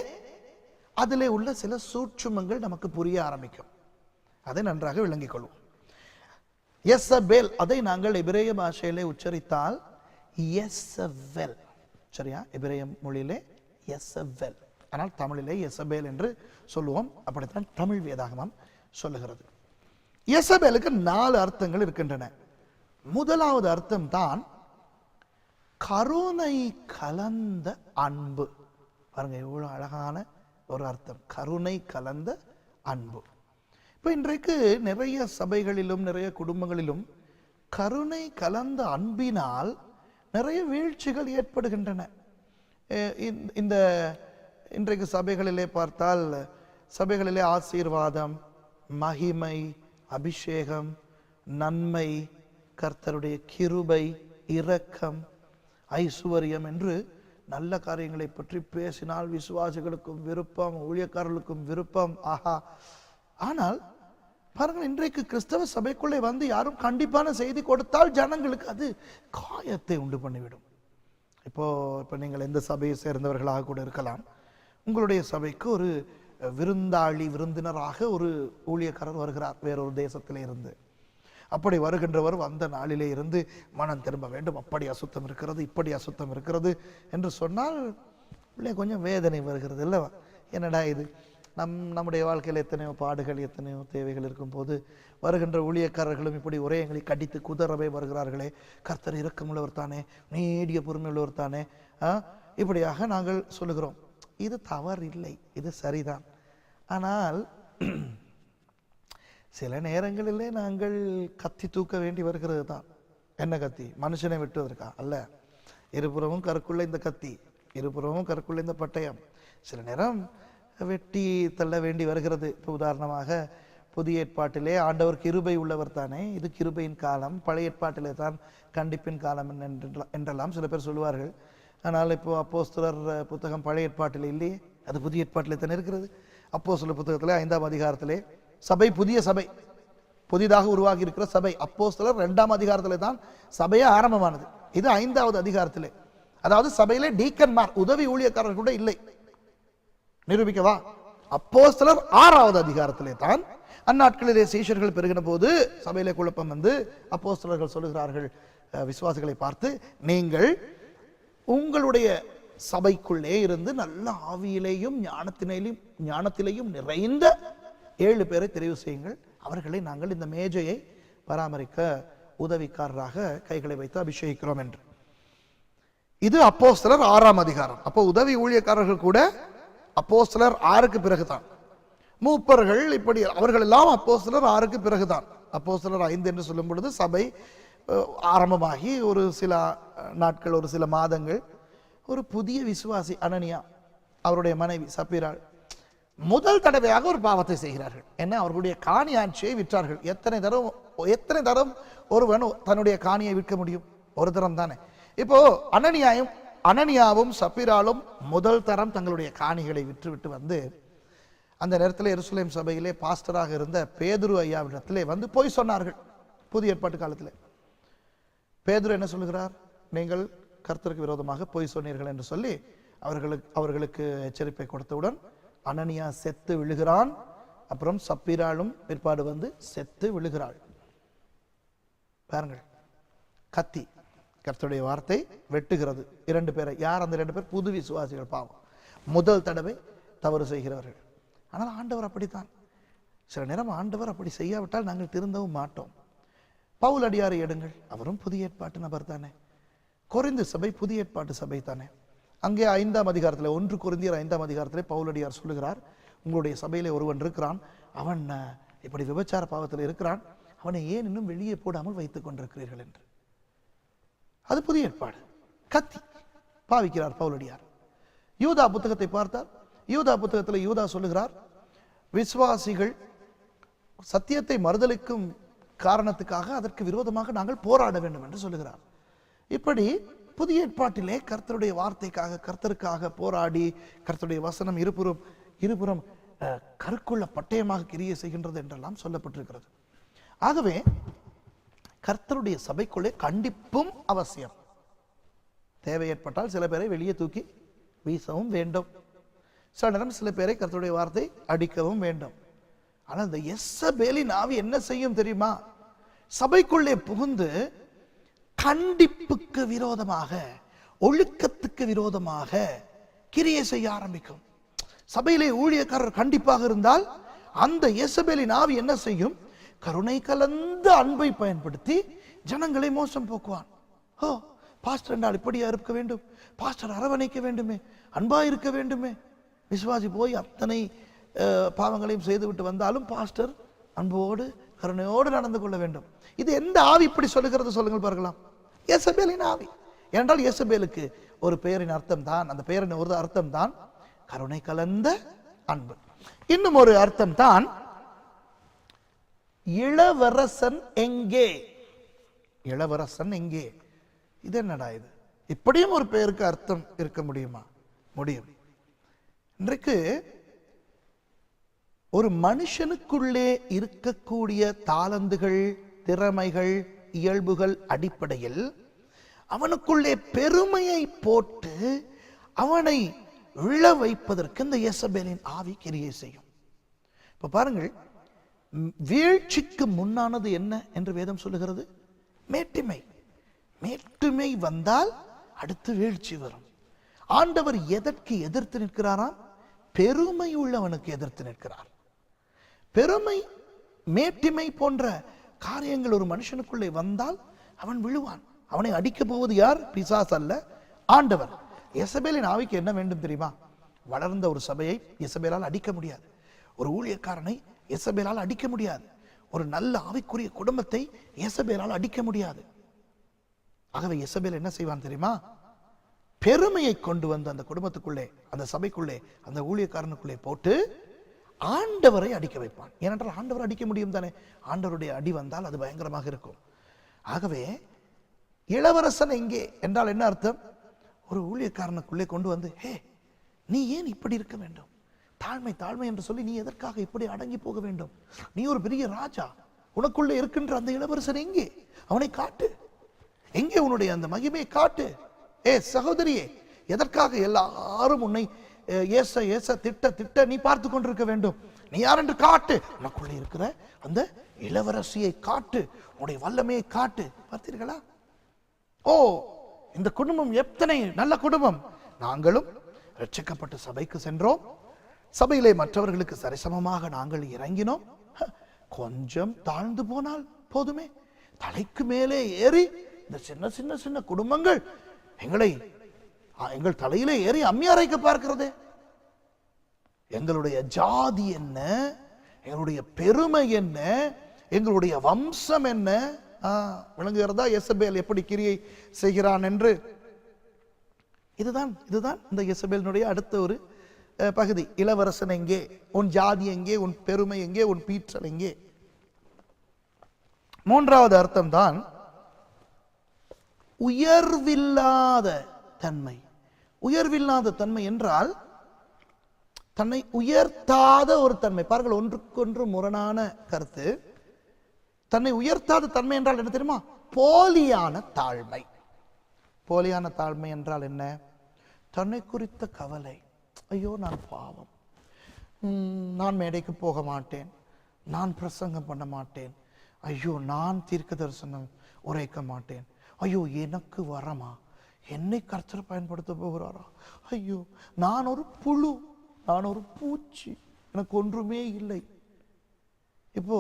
அதிலே உள்ள சில சூட்சுமங்கள் நமக்கு புரிய ஆரம்பிக்கும். அதை நன்றாக விளங்கிக் கொள்வோம். யேசபேல், அதை நாங்கள் எபிரேய பாஷையிலே உச்சரித்தால் யேசபேல், சரியா? எபிரேய மொழியிலே யேசபேல், ஆனால் தமிழிலே யேசபேல் என்று சொல்லுவோம். அப்படித்தான் தமிழ் வேதாகமம் சொல்லுகிறது. யேசபேலுக்கு 4 அர்த்தங்கள் இருக்கின்றன. முதலாவது அர்த்தம் தான் கருணை கலந்த அன்பு. பாருங்க, எவ்வளவு அழகான ஒரு அர்த்தம், கருணை கலந்த அன்பு. இப்ப இன்றைக்கு நிறைய சபைகளிலும் நிறைய குடும்பங்களிலும் கருணை கலந்த அன்பினால் நிறைய வீழ்ச்சிகள் ஏற்படுகின்றன. இந்த இன்றைக்கு சபைகளிலே பார்த்தால், சபைகளிலே ஆசீர்வாதம், மகிமை, அபிஷேகம், நன்மை, கர்த்தருடைய கிருபை, இரக்கம், ஐசுவரியம் என்று நல்ல காரியங்களை பற்றி பேசினால் விசுவாசிகளுக்கும் விருப்பம், ஊழியக்காரர்களுக்கும் விருப்பம். ஆஹா! ஆனால் பாருங்கள், இன்றைக்கு கிறிஸ்தவ சபைக்குள்ளே வந்து யாரும் கண்டிப்பான செய்தி கொடுத்தால் ஜனங்களுக்கு அது காயத்தை உண்டு பண்ணிவிடும். இப்போ நீங்கள் எந்த சபையை சேர்ந்தவர்களாக கூட இருக்கலாம். உங்களுடைய சபைக்கு ஒரு விருந்தினராக ஒரு ஊழியக்காரர் வருகிறார் வேறொரு தேசத்திலே இருந்து. அப்படி வருகின்றவர் வந்த நாளிலே இருந்து மனம் திரும்ப வேண்டும், அப்படி அசுத்தம் இருக்கிறது, இப்படி அசுத்தம் இருக்கிறது என்று சொன்னால் கொஞ்சம் வேதனை வருகிறது இல்லவா? என்னடா இது, நம்முடைய வாழ்க்கையில் எத்தனையோ பாடுகள், எத்தனையோ தேவைகள் இருக்கும் போது வருகின்ற ஊழியக்காரர்களும் இப்படி ஒரே எங்களை கடித்து குதறவே வருகிறார்களே, கர்த்தர் இரக்கமுள்ளவர் தானே, நீடிய பொறுமையுள்ளவர் தானே, இப்படியாக நாங்கள் சொல்லுகிறோம். இது தவறு இல்லை, இது சரிதான். ஆனால் சில நேரங்களிலே நாங்கள் கத்தி தூக்க வேண்டி வருகிறது தான். என்ன கத்தி? மனுஷனை வெட்டுவதற்கா? அல்ல. இருபுறமும் கருக்குள்ள இந்த கத்தி, இருபுறமும் கருக்குள்ள இந்த பட்டயம். சில நேரம் வெட்டி தள்ள வேண்டி வருகிறது. இப்போ உதாரணமாக புதிய ஏற்பாட்டிலே ஆண்டவர் கிருபை உள்ளவர் தானே, இது கிருபையின் காலம். பழைய ஏற்பாட்டிலே தான் கண்டிப்பின் காலம் என்றெல்லாம் சில பேர் சொல்லுவார்கள். ஆனால் இப்போ அப்போஸ்தலர் புத்தகம் பழைய ஏற்பாட்டில் இல்லையே, அது புதிய ஏற்பாட்டிலே தானே இருக்கிறது. அப்போஸ்தலர் புத்தகத்திலே 5ஆம் அதிகாரத்திலே சபை, புதிய சபை, புதிதாக உருவாகி இருக்கிற சபை. அப்போஸ்தலர் 2ஆம் அதிகாரத்திலே தான் சபையே ஆரம்பமானது. இது 5வது அதிகாரத்திலே, அதாவது சபையிலே டீக்கன்மார், உதவி ஊழியக்காரர்கள் கூட இல்லை. நிரூபிக்கவா? அப்போஸ்தலர் 6வது அதிகாரத்திலே தான் அந்நாட்களிலே சீஷர்கள் பெருகின போது சபையிலே குழப்பம் வந்து அப்போஸ்தலர்கள் சொல்லுகிறார்கள் விசுவாசிகளை பார்த்து, நீங்கள் உங்களுடைய சபைக்குள்ளே இருந்து நல்ல ஆவியிலேயும் ஞானத்திலேயும் நிறைந்த 7 பேரை தெரிவு செய்யுங்கள், அவர்களை நாங்கள் இந்த மேஜையை பராமரிக்க உதவிக்காரராக கைகளை வைத்து அபிஷேகிக்கிறோம் என்று. இது அப்போஸ்தலர் 6ஆம் அதிகாரம். அப்போ உதவி ஊழியக்காரர்கள் கூட அப்போஸ்தலர் 6க்கு பிறகுதான். மூப்பர்கள் இப்படி அவர்கள் எல்லாம் அப்போஸ்தலர் 6க்கு பிறகுதான். அப்போஸ்தலர் 5 என்று சொல்லும் பொழுது சபை ஆரம்பமாகி ஒரு சில நாட்கள், ஒரு சில மாதங்கள், ஒரு புதிய விசுவாசி அனனியா, அவருடைய மனைவி சப்பீராள் முதல் தடவையாக ஒரு பாவத்தை செய்கிறார்கள். என்ன? அவர்களுடைய காணி ஆட்சியை விற்றார்கள். எத்தனை தரம் ஒருவன் தன்னுடைய காணியை விற்க முடியும்? ஒரு தரம் தானே. இப்போ அனனியாவும் சப்பீராலும் முதல் தரம் தங்களுடைய காணிகளை விற்றுவிட்டு வந்து அந்த நேரத்தில் எருசலேம் சபையிலே பாஸ்டராக இருந்த பேதுரு ஐயாவிடத்திலே வந்து போய் சொன்னார்கள். புதிய ஏற்பாட்டு காலத்தில் பேதுரு என்ன சொல்லுகிறார்? நீங்கள் கர்த்தருக்கு விரோதமாக போய் சொன்னீர்கள் என்று சொல்லி அவர்களுக்கு எச்சரிப்பை கொடுத்தவுடன் அனனியா செத்து விழுகிறான். அப்புறம் சப்பீராலும் பிற்பாடு வந்து செத்து விழுகிறாள். பாருங்கள், கத்தி, கர்த்தருடைய வார்த்தை வெட்டுகிறது 2 பேரை. யார் அந்த 2 பேர்? புது விசுவாசிகள். பாவம், முதல் தடவை தவறு செய்கிறவர்கள். ஆனால் ஆண்டவர் அப்படித்தான். சில நேரம் ஆண்டவர் அப்படி செய்யாவிட்டால் நாங்கள் திருந்தவும் மாட்டோம். பவுல் அடியாரை எடுங்கள், அவரும் புதிய ஏற்பாட்டு நபர் தானே. கொரிந்து சபை புதிய ஏற்பாட்டு சபை தானே. அங்கே 5ஆம் அதிகாரத்தில் 1 கொரிந்தியர் 5ஆம் அதிகாரத்திலே பவுலடியார் சொல்லுகிறார், உங்களுடைய சபையிலே ஒருவன் இருக்கிறான், அவன் இப்படி விபச்சார பாவத்தில் இருக்கிறான், அவனை ஏன் இன்னும் வெளியே போடாமல் வைத்துக் கொண்டிருக்கிறீர்கள் என்று. அது புதிய ஏற்பாடு. கத்தி பாவிக்கிறார் பவுலடியார். யூதா புத்தகத்தை பார்த்தார். யூதா புத்தகத்தில் யூதா சொல்லுகிறார், விசுவாசிகள் சத்தியத்தை மறுதலிக்கும் காரணத்துக்காக அதற்கு விரோதமாக நாங்கள் போராட வேண்டும் என்று சொல்லுகிறார். இப்படி புதிய ஏற்பாட்டிலே கர்த்தருடைய வார்த்தைக்காக கர்த்தருக்காக போராடி கர்த்தருடைய வசனம் இருபுறம் கருக்குள்ள பட்டயமாக கிரியை செய்கின்றது என்றெல்லாம் சொல்லப்பட்டிருக்கிறது. ஆகவே கர்த்தருடைய சபைக்குள்ளே கண்டிப்பும் அவசியம். தேவை ஏற்பட்டால் சில பேரை வெளியே தூக்கி வீசவும் வேண்டும். சில நேரம் சில பேரை கர்த்தருடைய வார்த்தை அடிக்கவும் வேண்டும். ஆனால் இந்த யேசபேலின் ஆவி என்ன செய்யும் தெரியுமா? சபைக்குள்ளே புகுந்து கண்டிப்புக்கு விரோதமாக, ஒழுக்கத்துக்கு விரோதமாக கிரியை செய்ய ஆரம்பிக்கும். சபையிலே ஊழியக்காரர் கண்டிப்பாக இருந்தால் அந்த யேசபேலின் ஆவி என்ன செய்யும்? கருணை கலந்த அன்பை பயன்படுத்தி ஜனங்களை மோசம் போக்குவான். ஓ, பாஸ்டர் என்றால் இப்படியா இருக்க வேண்டும், பாஸ்டர் அரவணைக்க வேண்டுமே, அன்பா இருக்க வேண்டுமே. விசுவாசி போய் அத்தனை பாவங்களையும் செய்துவிட்டு வந்தாலும் பாஸ்டர் அன்போடு கருணையோடு நடந்து கொள்ள வேண்டும். இது எந்த ஆவி இப்படி சொல்லுகிறது சொல்லுங்கள் பார்க்கலாம்? யேசபேலின் ஆவி. என்றால் யேசபேலுக்கு ஒரு பெயரின் அர்த்தம் தான், அந்த பெயரின் ஒரு அர்த்தம் தான் கருணை கலந்த அன்பு. இன்னும் ஒரு அர்த்தம் தான் இளவரசன் எங்கே. இளவரசன் எங்கே? இது என்னடா இது? இப்படியும் ஒரு பெயருக்கு அர்த்தம் இருக்க முடியுமா? முடியும். இன்றைக்கு ஒரு மனுஷனுக்குள்ளே இருக்கக்கூடிய தாளந்துகள், திறமைகள், இயல்புகள் அடிப்படையில் அவனுக்குள்ளே பெருமையை போட்டு அவனை விழ வைப்பதற்கு இந்த யேசபேலின் ஆவி கிரியை செய்யும். இப்ப பாருங்கள், வீழ்ச்சிக்கு முன்னானது என்ன என்று வேதம் சொல்லுகிறது? மேட்டிமை. மேட்டுமை வந்தால் அடுத்து வீழ்ச்சி வரும். ஆண்டவர் எதற்கு எதிர்த்து நிற்கிறாராம்? பெருமை உள்ளவனுக்கு எதிர்த்து நிற்கிறார். பெருமை, மேட்டிமை போன்ற காரியங்கள் ஒரு மனுஷனுக்குள்ளே வந்தால் அவன் விழுவான். அவனை அடிக்க போவது யார்? பிசாசு அல்ல, ஆண்டவர். யேசபேலின் ஆவிக்கு என்ன வேண்டும் தெரியுமா? வளர்ந்த ஒரு சபையை யேசபேலால் அடிக்க முடியாது. ஒரு ஊழியக்காரனை யேசபேலால் அடிக்க முடியாது. ஒரு நல்ல ஆவிக்குரிய குடும்பத்தை யேசபேலால் அடிக்க முடியாது. ஆகவே யேசபேல் என்ன செய்வான் தெரியுமா? பெருமையை கொண்டு வந்து அந்த குடும்பத்துக்குள்ளே, அந்த சபைக்குள்ளே, அந்த ஊழியக்காரனுக்குள்ளே போட்டு ஆண்டவரை அடிக்க வைப்பான். ஏனென்றால் ஆண்டவர் அடிக்க முடியும் தானே. ஆண்டவருடைய அடி வந்தால் அது பயங்கரமாக இருக்கும். ஆகவே இளவரசன் எங்கே என்றால் என்ன அர்த்தம்? ஒரு ஊழியக்காரனுக்குள்ளே கொண்டு வந்து, ஹே, நீ ஏன் இப்படி இருக்க வேண்டும்? தாழ்மை தாழ்மை என்று சொல்லி நீ எதற்காக இப்படி அடங்கி போக வேண்டும்? நீ ஒரு பெரிய ராஜா, உனக்குள்ளே இருக்கின்ற அந்த இளவரசன் எங்கே? அவனை காட்டு. எங்கே உன்னுடைய அந்த மகிமையை காட்டு. ஏ சகோதரியே, எதற்காக எல்லாரும் உன்னை ஏச ஏச திட்ட திட்ட நீ பார்த்து கொண்டிருக்க வேண்டும்? நீ யார் என்று காட்டு. உனக்குள்ளே இருக்கிற அந்த இளவரசியை காட்டு, உன்னுடைய வல்லமையை காட்டு. பார்த்தீர்களா? ஓ, இந்த குடும்பம் எத்தனை நல்ல குடும்பம். நாங்களும் ரட்சிக்கப்பட்ட சபைக்கு சென்றோம், சபையிலே மற்றவர்களுக்கு சரிசமமாக நாங்கள் இறங்கினோம். கொஞ்சம் தாழ்ந்து போனால் போதுமே, தலைக்கு மேலே ஏறி இந்த சின்ன சின்ன சின்ன குடும்பங்கள் எங்கள் தலையிலே ஏறி அம்மி அரைக்க பார்க்கிறதே. எங்களுடைய ஜாதி என்ன, எங்களுடைய பெருமை என்ன, எங்களுடைய வம்சம் என்ன விளங்குகிறதா? யேசபேல் எப்படி கிரியை செய்கிறான் என்று. இதுதான் இந்த யேசபேலினுடைய அடுத்த ஒரு பகுதி. இளவரசன் எங்கே? உன் ஜாதி எங்கே? உன் பெருமை எங்கே? உன் பீற்றல் எங்கே? மூன்றாவது அர்த்தம் தான் உயர்வில்லாத தன்மை. உயர்வில்லாத தன்மை என்றால் தன்னை உயர்த்தாத ஒரு தன்மை. பாருங்கள், ஒன்றுக்கொன்று முரணான கருத்து. தன்னை உயர்த்தாத தன்மை என்றால் என்ன தெரியுமா? போலியான தாழ்மை. போலியான தாழ்மை என்றால் என்ன? தன்னை குறித்த கவலை. ஐயோ, நான் பாவம், நான் மேடைக்கு போக மாட்டேன், நான் பிரசங்கம் பண்ண மாட்டேன், ஐயோ நான் தீர்க்க தரிசனம் உரைக்க மாட்டேன், ஐயோ எனக்கு வரமா, என்னை கர்த்தர் பயன்படுத்த போகிறாரா, ஐயோ நான் ஒரு புழு, நான் ஒரு பூச்சி, எனக்கு ஒன்றுமே இல்லை. இப்போ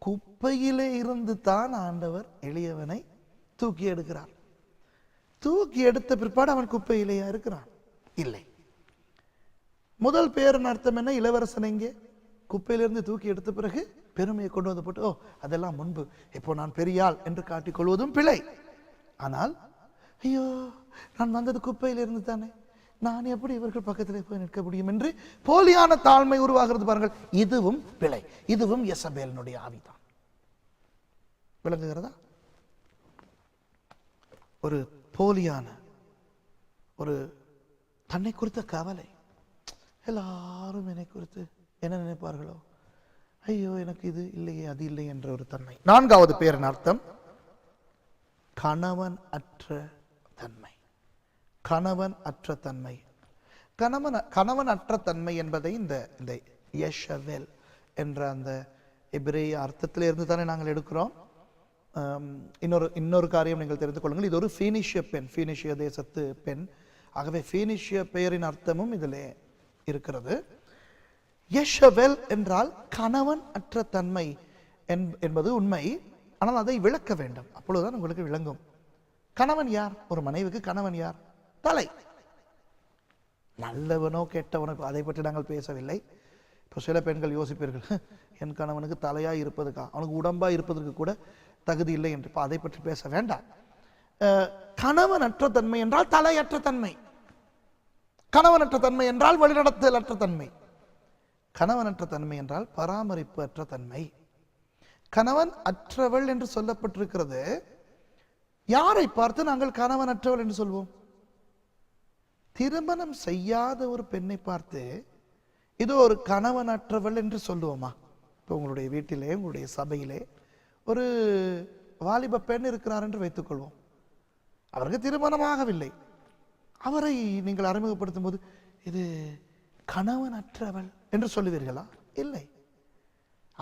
குப்பையிலே இருந்து தான் ஆண்டவர் எளியவனை தூக்கி எடுக்கிறார். தூக்கி எடுத்த பிற்பாடு அவன் குப்பையிலேயா இருக்கிறான்? இல்லை. முதல் பேரின் அர்த்தம் என்ன? இளவரசன் எங்கே குப்பையிலிருந்து தூக்கி எடுத்த பிறகு பெருமையை கொண்டு வந்து போட்டு, ஓ அதெல்லாம் முன்பு, இப்போ நான் பெரியாள் என்று காட்டிக்கொள்வதும் பிழை. ஆனால் ஐயோ நான் வந்தது குப்பையிலிருந்து தானே, நான் எப்படி இவர்கள் பக்கத்திலே போய் நிற்க முடியும் என்று போலியான தாழ்மை உருவாகிறது பாருங்கள். இதுவும் பிழை. இதுவும் யெசபேலினுடைய ஆவிதான். விளங்குகிறதா? ஒரு போலியான ஒரு தன்னை குறித்த கவலை. எல்லாரும் என்னை குறித்து என்ன நினைப்பார்களோ, ஐயோ எனக்கு இது இல்லையே அது இல்லை என்ற ஒரு தன்மை. நான்காவது பேரின் அர்த்தம் கணவன் அற்ற தன்மை. கணவன் அற்ற தன்மை. கணவன் அற்ற தன்மை என்பதை இந்த யெஷபேல் என்ற அந்த எபிரேய அர்த்தத்திலிருந்து தானே நாங்கள் எடுக்கிறோம். இன்னொரு காரியம் நீங்கள் தெரிந்து கொள்ளுங்கள். இது ஒரு பீனிஷிய பெண், பீனிஷிய தேசத்து பெண். ஆகவே பீனிஷிய பெயரின் அர்த்தமும் இதில் இருக்கிறது. யெஷபேல் என்றால் கணவன் அற்ற தன்மை என்பது உண்மை. ஆனால் அதை விளக்க வேண்டும், அப்பொழுதுதான் உங்களுக்கு விளங்கும். கணவன் யார்? ஒரு மனைவிக்கு கணவன் யார்? தலை. நல்லவனோ கெட்டவனோ அதை பற்றி நாங்கள் பேசவில்லை. இப்போ சில பெண்கள் யோசிப்பீர்கள், என் கணவனுக்கு தலையா இருப்பதுக்கா, அவனுக்கு உடம்பா இருப்பதற்கு கூட தகுதி இல்லை என்று. அதை பற்றி பேச வேண்டாம். கணவன் அற்ற தன்மை என்றால் தலையற்ற தன்மை. கணவனற்ற தன்மை என்றால் வழிநடத்தல் அற்ற தன்மை. கணவனற்ற தன்மை என்றால் பராமரிப்பு அற்ற தன்மை. கணவன் அற்றவள் என்று சொல்லப்பட்டிருக்கிறது. யாரை பார்த்து நாங்கள் கணவன் அற்றவள் என்று சொல்வோம்? திருமணம் செய்யாத ஒரு பெண்ணை பார்த்து இது ஒரு கணவன் அற்றவள் என்று சொல்லுவோமா? இப்போ உங்களுடைய வீட்டிலே, உங்களுடைய சபையிலே ஒரு வாலிப பெண் இருக்கிறார் என்று வைத்துக் கொள்வோம். அவருக்கு திருமணமாகவில்லை. அவரை நீங்கள் அறிமுகப்படுத்தும் போது இது கணவன் அற்றவள் என்று சொல்லுவீர்களா? இல்லை.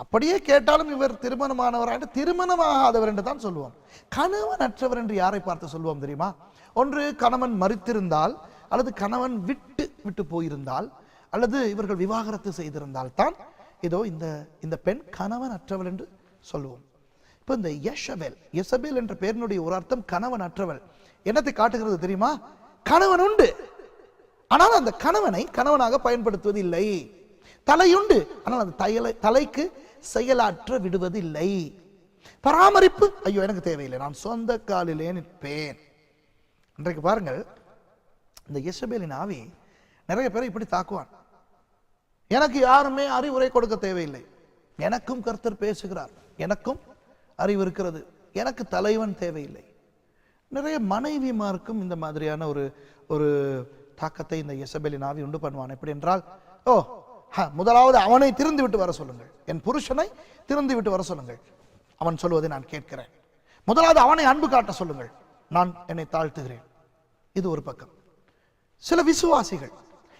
அப்படியே கேட்டாலும் இவர் திருமணமானவர், திருமணமாகாதவர் என்று தான் சொல்லுவோம். கணவன் அற்றவர் என்று யாரை பார்த்து சொல்லுவோம் தெரியுமா? ஒன்று கணவன் மரித்திருந்தால், அல்லது கணவன் விட்டு போயிருந்தால், அல்லது இவர்கள் விவாகரத்து செய்திருந்தால் தான் இதோ இந்த பெண் கணவன் அற்றவள் என்று சொல்லுவோம். இப்போ இந்த யெசபேல் என்ற பெயரினுடைய ஒரு அர்த்தம் கணவன் அற்றவள். என்னத்தை காட்டுகிறது தெரியுமா? கணவன் உண்டு, ஆனால் அந்த கணவனை கணவனாக பயன்படுத்துவது இல்லை. தலையுண்டு, ஆனால் அந்த தலைக்கு செயலாற்ற விடுவது இல்லை. பராமரிப்பு, ஐயோ எனக்கு தேவையில்லை, நான் சொந்த காலிலே நிற்பேன். இன்றைக்கு பாருங்கள், இந்த யெசபேலின் ஆவி நிறைய பேரை இப்படி தாக்குவான். எனக்கு யாருமே அறிவுரை கொடுக்க தேவையில்லை, எனக்கும் கர்த்தர் பேசுகிறார், எனக்கும் அறிவு இருக்கிறது, எனக்கு தலைவன் தேவையில்லை. நிறைய மனைவிமாருக்கும் இந்த மாதிரியான ஒரு தாக்கத்தை இந்த யெசபேலின் ஆவி உண்டு பண்ணுவான். எப்படி என்றால், முதலாவது அவனை திருந்து விட்டு வர சொல்லுங்கள், என் புருஷனை திருந்து விட்டு வர சொல்லுங்கள், அவன் சொல்வதை நான் கேட்கிறேன். முதலாவது அவனை அன்பு காட்ட சொல்லுங்கள், நான் என்னை தாழ்த்துகிறேன். இது ஒரு பக்கம். சில விசுவாசிகள்,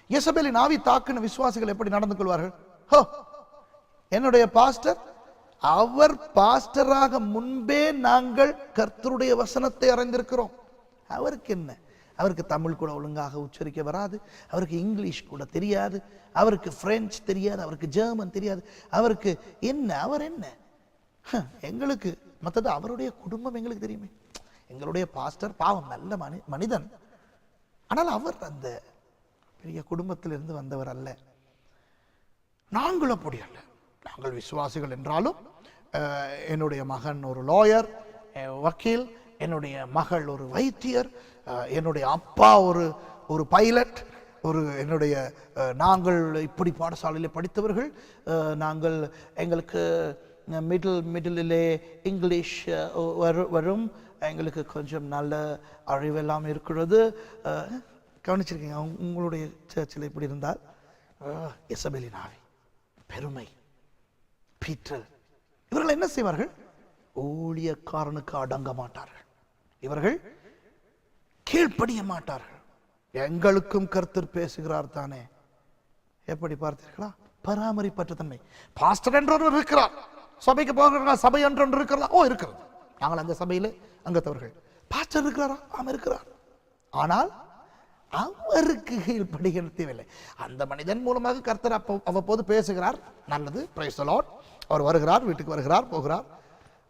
யெசபேலின் ஆவி தாக்குன விசுவாசிகள் எப்படி நடந்து கொள்வார்கள்? என்னுடைய பாஸ்டர், அவர் பாஸ்டராக முன்பே நாங்கள் கர்த்தருடைய வசனத்தை அறிந்திருக்கிறோம். அவருக்கு என்ன? அவருக்கு தமிழ் கூட ஒழுங்காக உச்சரிக்க வராது, அவருக்கு இங்கிலீஷ் கூட தெரியாது, அவருக்கு பிரெஞ்சு தெரியாது, அவருக்கு ஜெர்மன் தெரியாது, அவருக்கு என்ன, அவர் என்ன? எங்களுக்கு மற்றது அவருடைய குடும்பம் எங்களுக்கு தெரியுமே. எங்களுடைய பாஸ்டர் பாவம் நல்ல மனிதன், ஆனால் அவர் அந்த பெரிய குடும்பத்திலிருந்து வந்தவர் அல்ல. நாங்கள் அப்படி அல்ல. நாங்கள் விசுவாசிகள் என்றாலும் என்னுடைய மகன் ஒரு லாயர், வக்கீல், என்னுடைய மகள் ஒரு வைத்தியர், என்னுடைய அப்பா ஒரு பைலட், என்னுடைய நாங்கள் இப்படி பாடசாலையில் படித்தவர்கள், நாங்கள் எங்களுக்கு மிடிலே இங்கிலீஷ் வரும், எங்களுக்கு கொஞ்சம் நல்ல அறிவெல்லாம் இருக்கிறது. கவனிச்சிருக்கீங்க உங்களுடைய சர்ச்சில் இப்படி இருந்தால்? யெசபேலின் ஆவி, பெருமை, பீற்றல். இவர்கள் என்ன செய்வார்கள்? ஊழியக்காரனுக்கு அடங்க மாட்டார்கள், இவர்கள் கீழ்ப்படிய மாட்டார்கள். எங்களுக்கும் கர்த்தர் பேசுகிறார் தானே. எப்படி பார்த்தீர்களா? பராமரிப்பற்ற தன்மை. பாஸ்டர் என்றொரு இருக்கிறார், சபைக்கு போகிறார், சபை என்றொன்று இருக்கிறதா? இருக்கிறது, நாங்கள் அந்த சபையிலே அங்கத்தவர்கள். பாஸ்டர் இருக்கிறாரா? ஆமாம் இருக்கிறார். ஆனால் அவருக்கு கீழ்ப்படிகிற தேவையில்லை. அந்த மனிதன் மூலமாக கர்த்தர் அவ்வப்போது பேசுகிறார், நல்லது, பிரைஸ் தி லார்ட். அவர் வருகிறார், வீட்டுக்கு வருகிறார், போகிறார்.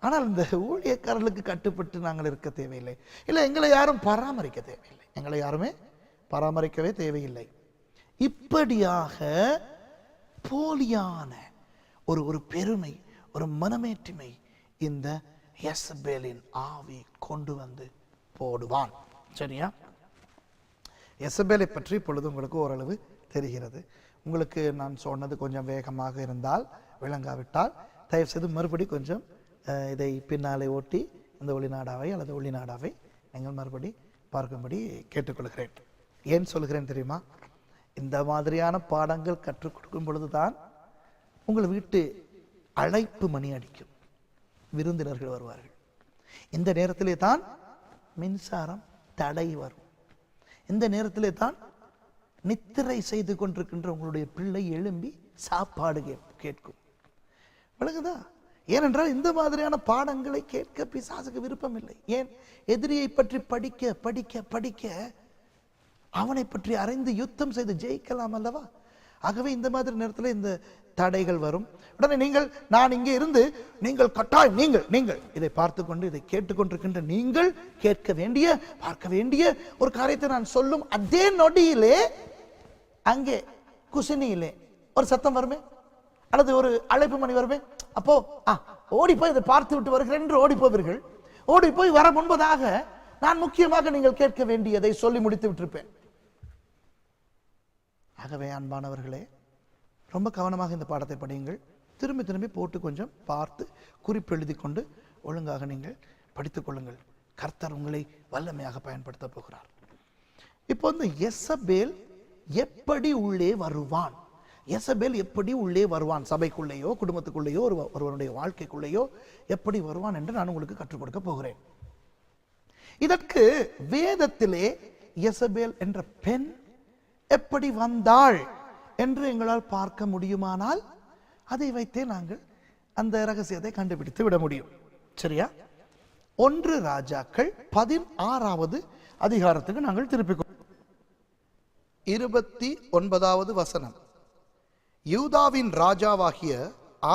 ஆனால் இந்த ஊழியக்காரர்களுக்கு கட்டுப்பட்டு நாங்கள் இருக்க தேவையில்லை. இல்லை, எங்களை யாரும் பராமரிக்க தேவையில்லை, எங்களை யாருமே பராமரிக்கவே தேவையில்லை. இப்படியாக போலியான ஒரு பெருமை, ஒரு மனமேற்றுமை இந்த யேசபேலின் ஆவி கொண்டு வந்து போடுவான். சரியா? யேசபேலை பற்றி இப்பொழுது உங்களுக்கு ஓரளவு தெரிகிறது. உங்களுக்கு நான் சொன்னது கொஞ்சம் வேகமாக இருந்தால், விளங்காவிட்டால் தயவு செய்து மறுபடி கொஞ்சம் இதை பின்னாலே ஓட்டி இந்த ஒளிநாடாவை அல்லது ஒளிநாடாவை நீங்கள் மறுபடி பார்க்கும்படி கேட்டுக்கொள்கிறேன். ஏன் சொல்கிறேன் தெரியுமா? இந்த மாதிரியான பாடங்கள் கற்றுக் கொடுக்கும் பொழுதுதான் உங்கள் வீட்டு அழைப்பு மணி அடிக்கும், விருந்தினர்கள் வருவார்கள். இந்த நேரத்திலே தான் மின்சாரம் தடை வரும். இந்த நேரத்திலே தான் நித்திரை செய்து கொண்டிருக்கின்ற உங்களுடைய பிள்ளை எழும்பி சாப்பாடு கேட்கும். விளங்குதா? ஏனென்றால் இந்த மாதிரியான பாடங்களை கேட்க பிசாசுக்கு விருப்பம் இல்லை. ஏன்? எதிரியை பற்றி படிக்க படிக்க படிக்க அவனை பற்றி அறிந்து யுத்தம் செய்து ஜெயிக்கலாம் அல்லவா? ஆகவே இந்த மாதிரி நேரத்தில் இந்த தடைகள் வரும். உடனே நான் இங்கே இருந்து நீங்கள் கட்டாயம் நீங்கள் இதை பார்த்து கொண்டு இதை கேட்டுக்கொண்டிருக்கின்ற நீங்கள் கேட்க வேண்டிய, பார்க்க வேண்டிய ஒரு காரியத்தை நான் சொல்லும் அதே நொடியிலே அங்கே குசினியிலே ஒரு சத்தம் வருமே, அல்லது ஒரு அழைப்பு மணி வருமே. அப்போ ஓடி போய் இதை பார்த்து விட்டு வருகிறேன் என்று ஓடி போவீர்கள். ஓடி போய் வர முன்பதாக நான் முக்கியமாக நீங்கள் கேட்க வேண்டியதை சொல்லி முடித்து விட்டிருப்பேன். ஆகவே அன்பானவர்களே, ரொம்ப கவனமாக இந்த பாடத்தை படியுங்கள். திரும்பி திரும்பி போட்டு கொஞ்சம் பார்த்து குறிப்பு எழுதி கொண்டு ஒழுங்காக நீங்கள் படித்துக் கொள்ளுங்கள். கர்த்தர் உங்களை வல்லமையாக பயன்படுத்த போகிறார். இப்போ இந்த யேசபேல் எப்படி உள்ளே வருவான்? யேசபேல் எப்படி உள்ளே வருவான்? சபைக்குள்ளேயோ குடும்பத்துக்குள்ளேயோ ஒருவருடைய வாழ்க்கைக்குள்ளேயோ எப்படி வருவான் என்று நான் உங்களுக்கு கற்றுக் கொடுக்க போகிறேன். இதற்கு வேதத்திலே யேசபேல் என்ற பெண் எப்படி வந்தாள் என்று எங்களால் பார்க்க முடியுமானால் அதை வைத்தே நாங்கள் அந்த ரகசியத்தை கண்டுபிடித்து விட முடியும். சரியா? 1 ராஜாக்கள் 16வது அதிகாரத்துக்கு நாங்கள் திருப்பிக் 29வது வசனம். யூதாவின் ராஜாவாகிய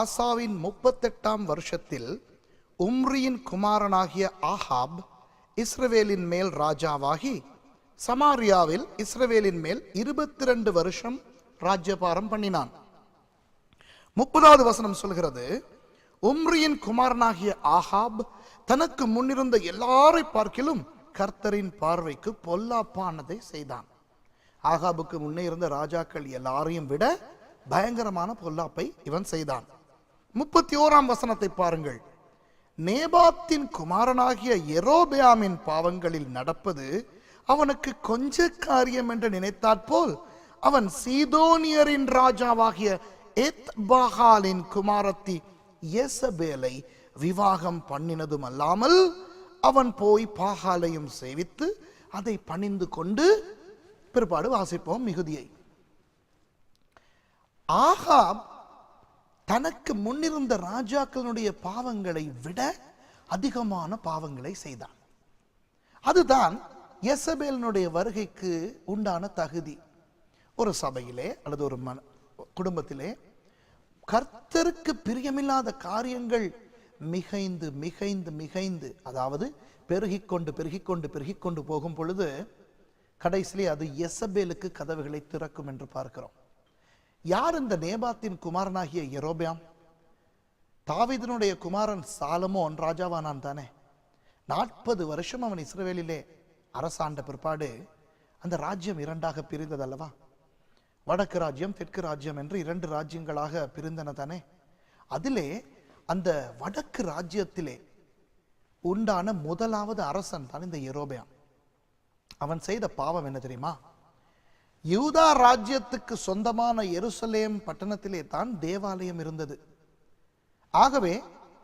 ஆசாவின் 38ஆம் வருஷத்தில் உம்ரியின் குமாரனாகிய ஆகாப் இஸ்ரவேலின் மேல் ராஜாவாகி சமாரியாவில் இஸ்ரவேலின் மேல் 22 வருஷம் ராஜ்யபாரம் பண்ணினான். 30வது வசனம் சொல்கிறது, உம்ரியின் குமாரனாகிய ஆகாப் தனக்கு முன்னிருந்த எல்லாரை பார்க்கிலும் கர்த்தரின் பார்வைக்கு பொல்லாப்பானதை செய்தான். ஆகாபுக்கு முன்னே இருந்த ராஜாக்கள் எல்லாரையும் விட பயங்கரமான பொல்லாப்பை இவன் செய்தான். 31ஆம் வசனத்தை பாருங்கள். நேபாத்தின் குமாரனாகிய யெரொபெயாமின் பாவங்களில் நடப்பது அவனுக்கு கொஞ்ச காரியம் என்று நினைத்தாற் போல் அவன் சீதோனியரின் ராஜாவாகிய எத்பாகாலின் குமாரத்தி யேசபேலை விவாகம் பண்ணினதும் அல்லாமல் அவன் போய் பாகாலையும் சேவித்து அதை பணிந்து கொண்டு, பிற்பாடு வாசிப்போம் மிகுதியை. ஆகாப் தனக்கு முன்னிருந்த ராஜாக்களுடைய பாவங்களை விட அதிகமான பாவங்களை செய்தான். அதுதான் யேசபேலினுடைய வருகைக்கு உண்டான தகுதி. ஒரு சபையிலே அல்லது ஒரு குடும்பத்திலே கர்த்தருக்கு பிரியமில்லாத காரியங்கள் மிகைந்து மிகைந்து மிகைந்து, அதாவது பெருகிக்கொண்டு போகும் பொழுது கடைசியிலே அது யேசபேலுக்கு கதவுகளை திறக்கும் என்று பார்க்கிறோம். யார் இந்த நேபாத்தின் குமாரனாகிய யெரொபெயாம்? தாவீதினுடைய குமாரன் சாலமோன் ராஜாவானான் தானே. 40 வருஷம் அவன் இஸ்ரவேலிலே அரசாண்ட பிற்பாடு அந்த ராஜ்யம் 2ஆக பிரிந்தது அல்லவா? வடக்கு ராஜ்யம் தெற்கு ராஜ்யம் என்று 2 ராஜ்யங்களாக பிரிந்தன தானே. அதிலே அந்த வடக்கு ராஜ்யத்திலே உண்டான முதலாவது அரசன் தான் இந்த யெரொபெயாம். அவன் செய்த பாவம் என்ன தெரியுமா? யூதா ராஜ்யத்துக்கு சொந்தமான எருசலேம் பட்டணத்திலே தான் தேவாலயம் இருந்தது. ஆகவே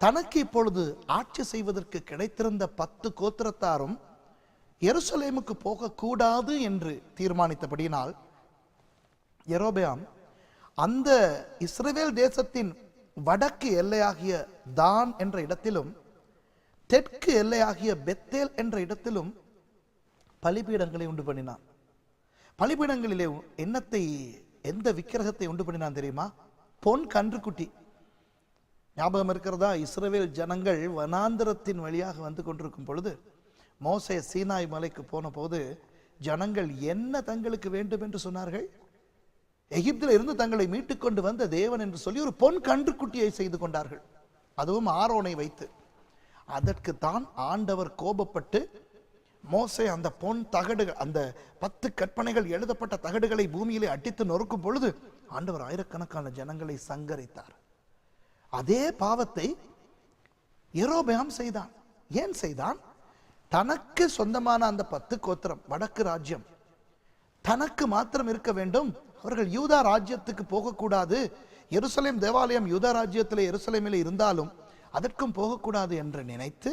தனக்கு இப்பொழுது ஆட்சி செய்வதற்கு கிடைத்திருந்த 10 கோத்திரத்தாரும் எருசலேமுக்கு போகக்கூடாது என்று தீர்மானித்தபடியினால் யெரொபெயாம் அந்த இஸ்ரவேல் தேசத்தின் வடக்கு எல்லையாகிய தான் என்ற இடத்திலும் தெற்கு எல்லையாகிய பெத்தேல் என்ற இடத்திலும் பலிபீடங்களை உண்டு பண்ணினான். பலிபீடங்களிலே எந்த விக்கிரகத்தை உண்டு பண்ணினான் தெரியுமா? பொன் கன்றுக்குட்டி. ஞாபகம் இருக்கிறதா? இஸ்ரவேல் ஜனங்கள் வனாந்திரத்தின் வழியாக வந்து கொண்டிருக்கும் பொழுது மோசே சீனாய் மலைக்கு போன போது ஜனங்கள் என்ன தங்களுக்கு வேண்டும் என்று சொன்னார்கள்? எகிப்தில் இருந்து தங்களை மீட்டுக் கொண்டு வந்த தேவன் என்று சொல்லி ஒரு பொன் கன்றுக்குட்டியை செய்து கொண்டார்கள், அதுவும் ஆரோனை வைத்து. அதற்கு தான் ஆண்டவர் கோபப்பட்டு மோசே அந்த பொன் தகடுகள், அந்த 10 கற்பனைகள் எழுதப்பட்ட தகடுகளை பூமியிலே அடித்து நொறுக்கும் பொழுது ஆண்டவர் ஆயிரக்கணக்கான ஜனங்களை சங்கரித்தார். அதே பாவத்தை யெரொபெயாம் செய்தான். ஏன் செய்தான்? தனக்கு சொந்தமான அந்த 10 கோத்திரம், வடக்கு ராஜ்யம் தனக்கு மாத்திரம் இருக்க வேண்டும், அவர்கள் யூதா ராஜ்யத்துக்கு போகக்கூடாது, எருசலேம் தேவாலயம் யூதா ராஜ்யத்திலே எருசலேமில் இருந்தாலும் அதற்கும் போகக்கூடாது என்று நினைத்து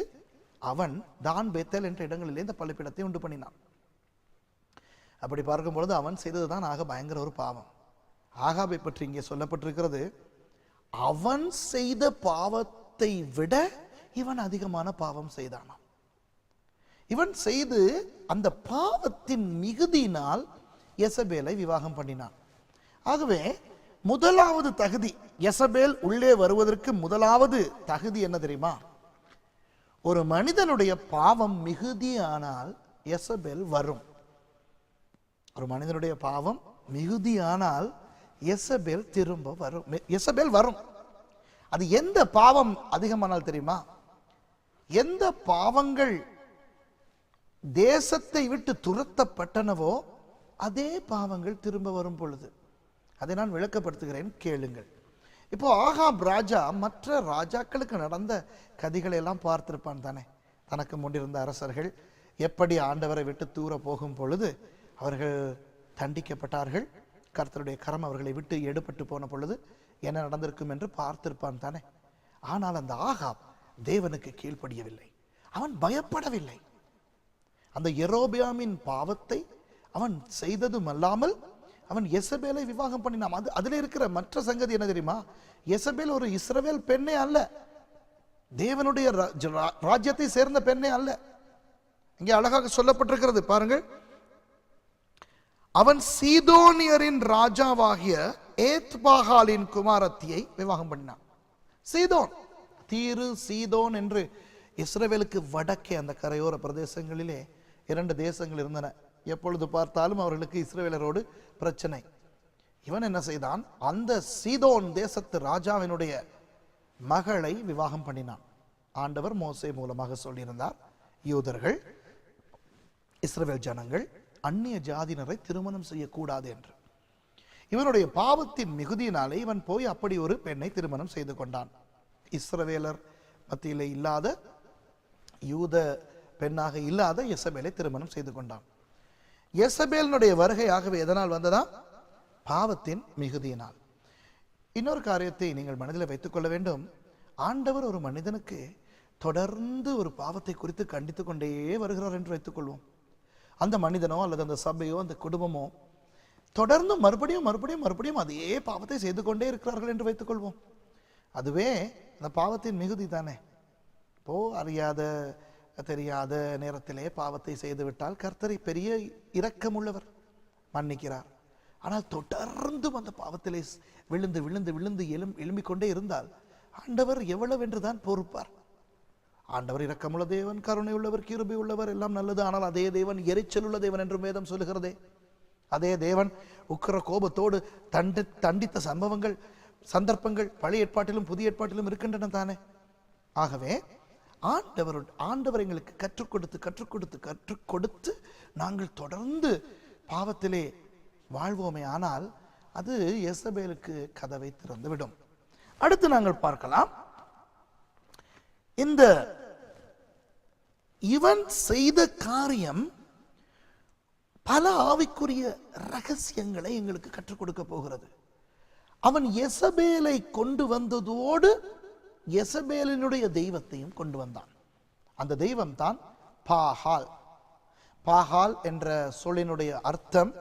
அவன் தான் பேத்தேல் என்ற இடங்களிலே இந்த பலிபீடத்தை உண்டு பண்ணினான். அப்படி பார்க்கும் பொழுது அவன் செய்ததுதான் ஆக பயங்கர ஒரு பாவம். ஆகாபை பற்றி இங்கே சொல்லப்பட்டிருக்கிறது, அவன் செய்த பாவத்தை விட இவன் அதிகமான பாவம் செய்தானாம். இவன் செய்து அந்த பாவத்தின் மிகுதியினால் யெசபேலை விவாகம் பண்ணினான். ஆகவே முதலாவது தகுதி, யெசபேல் உள்ளே வருவதற்கு முதலாவது தகுதி என்ன தெரியுமா? ஒரு மனிதனுடைய பாவம் மிகுதியானால் யெசபேல் வரும். ஒரு மனிதனுடைய பாவம் மிகுதியானால் யெசபேல் திரும்ப வரும். யெசபேல் வரும். அது எந்த பாவம் அதிகமானால் தெரியுமா? எந்த பாவங்கள் தேசத்தை விட்டு துரத்தப்பட்டனவோ அதே பாவங்கள் திரும்ப வரும் பொழுது. அதை நான் விளக்கப்படுத்துகிறேன், கேளுங்கள். இப்போ ஆகாப் ராஜா மற்ற ராஜாக்களுக்கு நடந்த கதிகளை எல்லாம் பார்த்திருப்பான் தானே. தனக்கு முன்னிருந்த அரசர்கள் எப்படி ஆண்டவரை விட்டு தூர போகும் பொழுது அவர்கள் தண்டிக்கப்பட்டார்கள், கர்த்தருடைய கரம் அவர்களை விட்டு எடுபட்டு போன பொழுது என்ன நடந்திருக்கும் என்று பார்த்திருப்பான் தானே. ஆனால் அந்த ஆகாப் தேவனுக்கு கீழ்ப்படியவில்லை, அவன் பயப்படவில்லை. அந்த யெரொபெயாமின் பாவத்தை அவன் செய்ததும் அல்லாமல் அவன் யெசபேலை விவாகம் பண்ணினான். அதுல இருக்கிற மற்ற சங்கதி என்ன தெரியுமா? யெசபேல் ஒரு இஸ்ரவேல் பெண்ணே அல்ல, தேவனுடைய ராஜ்யத்தை சேர்ந்த பெண்ணே அல்ல. இங்கே அழகாக சொல்லப்பட்டிருக்கிறது பாருங்கள். அவன் சீதோனியரின் ராஜாவாகிய ஏத்பாகாலின் குமாரத்தியை விவாகம் பண்ணினான். சீதோன், தீரு சீதோன் என்று இஸ்ரவேலுக்கு வடக்கே அந்த கரையோர பிரதேசங்களிலே 2 தேசங்கள் இருந்தன. எப்பொழுது பார்த்தாலும் அவர்களுக்கு இஸ்ரவேலரோடு பிரச்சனை. இவன் என்ன செய்தான்? அந்த சீதோன் தேசத்து ராஜாவினுடைய மகளை விவாகம் பண்ணினான். ஆண்டவர் மோசே மூலமாக சொல்லியிருந்தார், யூதர்கள், இஸ்ரவேல் ஜனங்கள் அந்நிய ஜாதியினரை திருமணம் செய்யக்கூடாது என்று. இவனுடைய பாவத்தின் மிகுதியினாலே இவன் போய் அப்படி ஒரு பெண்ணை திருமணம் செய்து கொண்டான். இஸ்ரவேலர் மத்தியிலே இல்லாத, யூத பெண்ணாக இல்லாத யெசபேலை திருமணம் செய்து கொண்டான். யெசபேலினுடைய வருகையாகவே எதனால் வந்ததா? பாவத்தின் மிகுதியினால். இன்னொரு காரியத்தை நீங்கள் மனதில் வைத்துக் கொள்ள வேண்டும். ஆண்டவர் ஒரு மனிதனுக்கு தொடர்ந்து ஒரு பாவத்தை குறித்து கண்டித்து கொண்டே வருகிறார் என்று வைத்துக் கொள்வோம். அந்த மனிதனோ அல்லது அந்த சபையோ அந்த குடும்பமோ தொடர்ந்து மறுபடியும் மறுபடியும் மறுபடியும் அதே பாவத்தை செய்து கொண்டே இருக்கிறார்கள் என்று வைத்துக் கொள்வோம். அதுவே அந்த பாவத்தின் மிகுதி தானே. இப்போ அறியாத தெரியாத நேரத்திலே பாவத்தை செய்துவிட்டால் கர்த்தரை பெரிய இரக்கமுள்ளவர், மன்னிக்கிறார். ஆனால் தொடர்ந்து அந்த பாவத்திலே விழுந்து விழுந்து விழுந்து எழும்பிக் கொண்டே இருந்தால் ஆண்டவர் எவ்வளவு என்றுதான் பொறுப்பார். ஆண்டவர் இரக்கமுள்ள தேவன், கருணை உள்ளவர், கிருபை உள்ளவர், எல்லாம் நல்லது. ஆனால் அதே தேவன் எரிச்சல் உள்ள தேவன் என்று வேதம் சொல்லுகிறதே. அதே தேவன் உக்கிர கோபத்தோடு தண்டித்த சம்பவங்கள், சந்தர்ப்பங்கள் பழைய ஏற்பாட்டிலும் புதிய ஏற்பாட்டிலும் இருக்கின்றன தானே. ஆகவே ஆண்டவர் எங்களுக்கு கற்றுக் கொடுத்து நாங்கள் தொடர்ந்து பாவத்திலே வாழ்வோமே ஆனால் அது யெசபேலுக்கு கதவை திறந்துவிடும். அடுத்து நாங்கள் பார்க்கலாம், இந்த இவன் செய்த காரியம் பல ஆவிக்குரிய ரகசியங்களை எங்களுக்கு கற்றுக் கொடுக்க போகிறது. அவன் யெசபேலை கொண்டு வந்ததோடு யெசபேலினுடைய தெய்வத்தையும் கொண்டு வந்தான். அந்த தெய்வம் தான் பாகால். பாகால் என்ற சொல்லினுடைய அர்த்தம்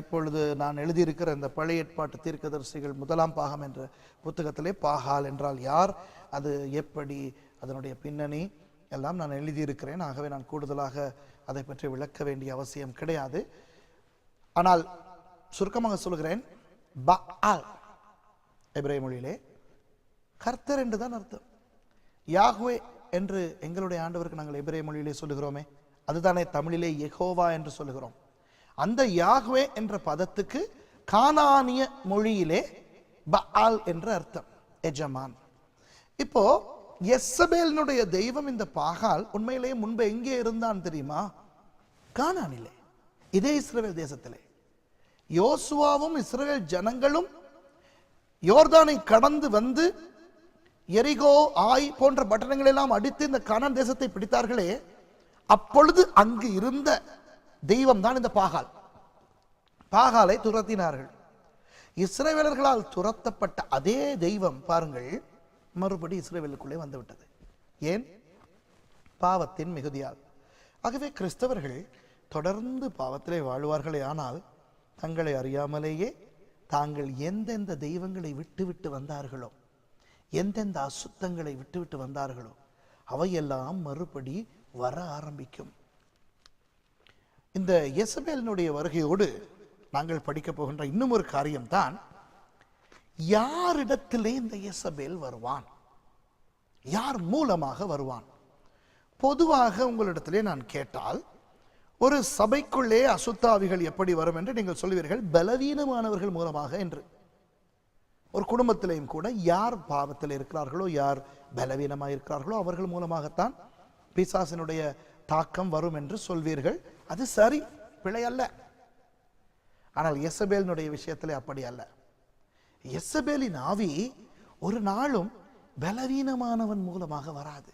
இப்பொழுது நான் எழுதியிருக்கிற இந்த பழைய ஏற்பாட்டு தீர்க்கதரிசிகள் 1ஆம் பாகம் என்ற புத்தகத்திலே பாகால் என்றால் யார், அது எப்படி, அதனுடைய பின்னணி எல்லாம் நான் எழுதியிருக்கிறேன். ஆகவே நான் கூடுதலாக அதை பற்றி விளக்க வேண்டிய அவசியம் கிடையாது. ஆனால் சுருக்கமாக சொல்கிறேன், பஆல் எபிரேய மொழியிலே கர்த்தர் என்றுதான் அர்த்தம். யாஹ்வே என்று எங்களுடைய ஆண்டவருக்கு நாங்கள் எபிரேய மொழியிலே சொல்லுகிறோமே, அதுதானே தமிழிலே யெகோவா என்று சொல்லுகிறோம். அந்த யாஹ்வே என்ற பதத்துக்கு கானானிய மொழியிலே பஆல் என்று அர்த்தம், எஜமான். இப்போ யெசபேலினுடைய தெய்வம் இந்த பாகால் உண்மையிலேயே முன்பு எங்கே இருந்தான் தெரியுமா? கானானிலே, இதே இஸ்ரவேல் தேசத்திலே. யோசுவாவும் இஸ்ரவேல் ஜனங்களும் யோர்தானை கடந்து வந்து எரிகோ, ஆய் போன்ற பட்டணங்கள் எல்லாம் அடித்து இந்த கானான் தேசத்தை பிடித்தார்களே, அப்பொழுது அங்கு இருந்த தெய்வம் தான் இந்த பாகால். பாகாலை துரத்தினார்கள். இஸ்ரவேலர்களால் துரத்தப்பட்ட அதே தெய்வம் பாருங்கள் மறுபடி இஸ்ரவேலுக்குள்ளே வந்துவிட்டது. ஏன்? பாவத்தின் மிகுதியால். ஆகவே கிறிஸ்தவர்கள் தொடர்ந்து பாவத்திலே வாழ்வார்களே, ஆனால் தங்களை அறியாமலேயே தாங்கள் எந்தெந்த தெய்வங்களை விட்டுவிட்டு வந்தார்களோ, எந்தெந்த அசுத்தங்களை விட்டுவிட்டு வந்தார்களோ, அவையெல்லாம் மறுபடி வர ஆரம்பிக்கும். இந்த யெசபேலினுடைய வருகையோடு நாங்கள் படிக்க போகின்ற இன்னும் ஒரு காரியம்தான், யாரிடத்திலே இந்த யெசபேல் வருவான், யார் மூலமாக வருவான்? பொதுவாக உங்களிடத்திலே நான் கேட்டால், ஒரு சபைக்குள்ளே அசுத்தாவிகள் எப்படி வரும் என்று நீங்கள் சொல்வீர்கள், பலவீனமானவர்கள் மூலமாக என்று. ஒரு குடும்பத்திலேயும் கூட யார் பாவத்தில் இருக்கிறார்களோ, யார் பலவீனமாக இருக்கிறார்களோ அவர்கள் மூலமாகத்தான் பிசாசினுடைய தாக்கம் வரும் என்று சொல்வீர்கள். அது சரி, பிழை அல்ல. ஆனால் யெசபேலினுடைய விஷயத்திலே அப்படி அல்ல. யெசபேலின் ஆவி ஒரு நாளும் பலவீனமானவன் மூலமாக வராது,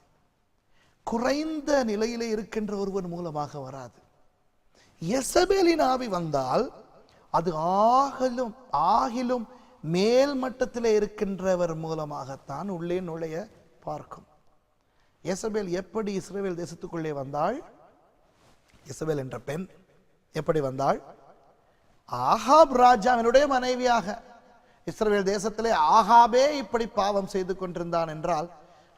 குறைந்த நிலையிலே இருக்கின்ற ஒருவன் மூலமாக வராது. யெசபேலின் ஆவி வந்தால் அது ஆகிலும் மேல் மட்டத்திலே இருக்கின்றவர் மூலமாகத்தான் உள்ளே நுழைய பார்க்கும். யெசபேல் எப்படி இஸ்ரவேல் தேசத்துக்குள்ளே வந்தாள்? யெசபேல் என்ற பெண் எப்படி வந்தாள்? ஆகாப் ராஜாவினுடைய மனைவியாக. இஸ்ரவேல் தேசத்திலே ஆகாபே இப்படி பாவம் செய்து கொண்டிருந்தான் என்றால்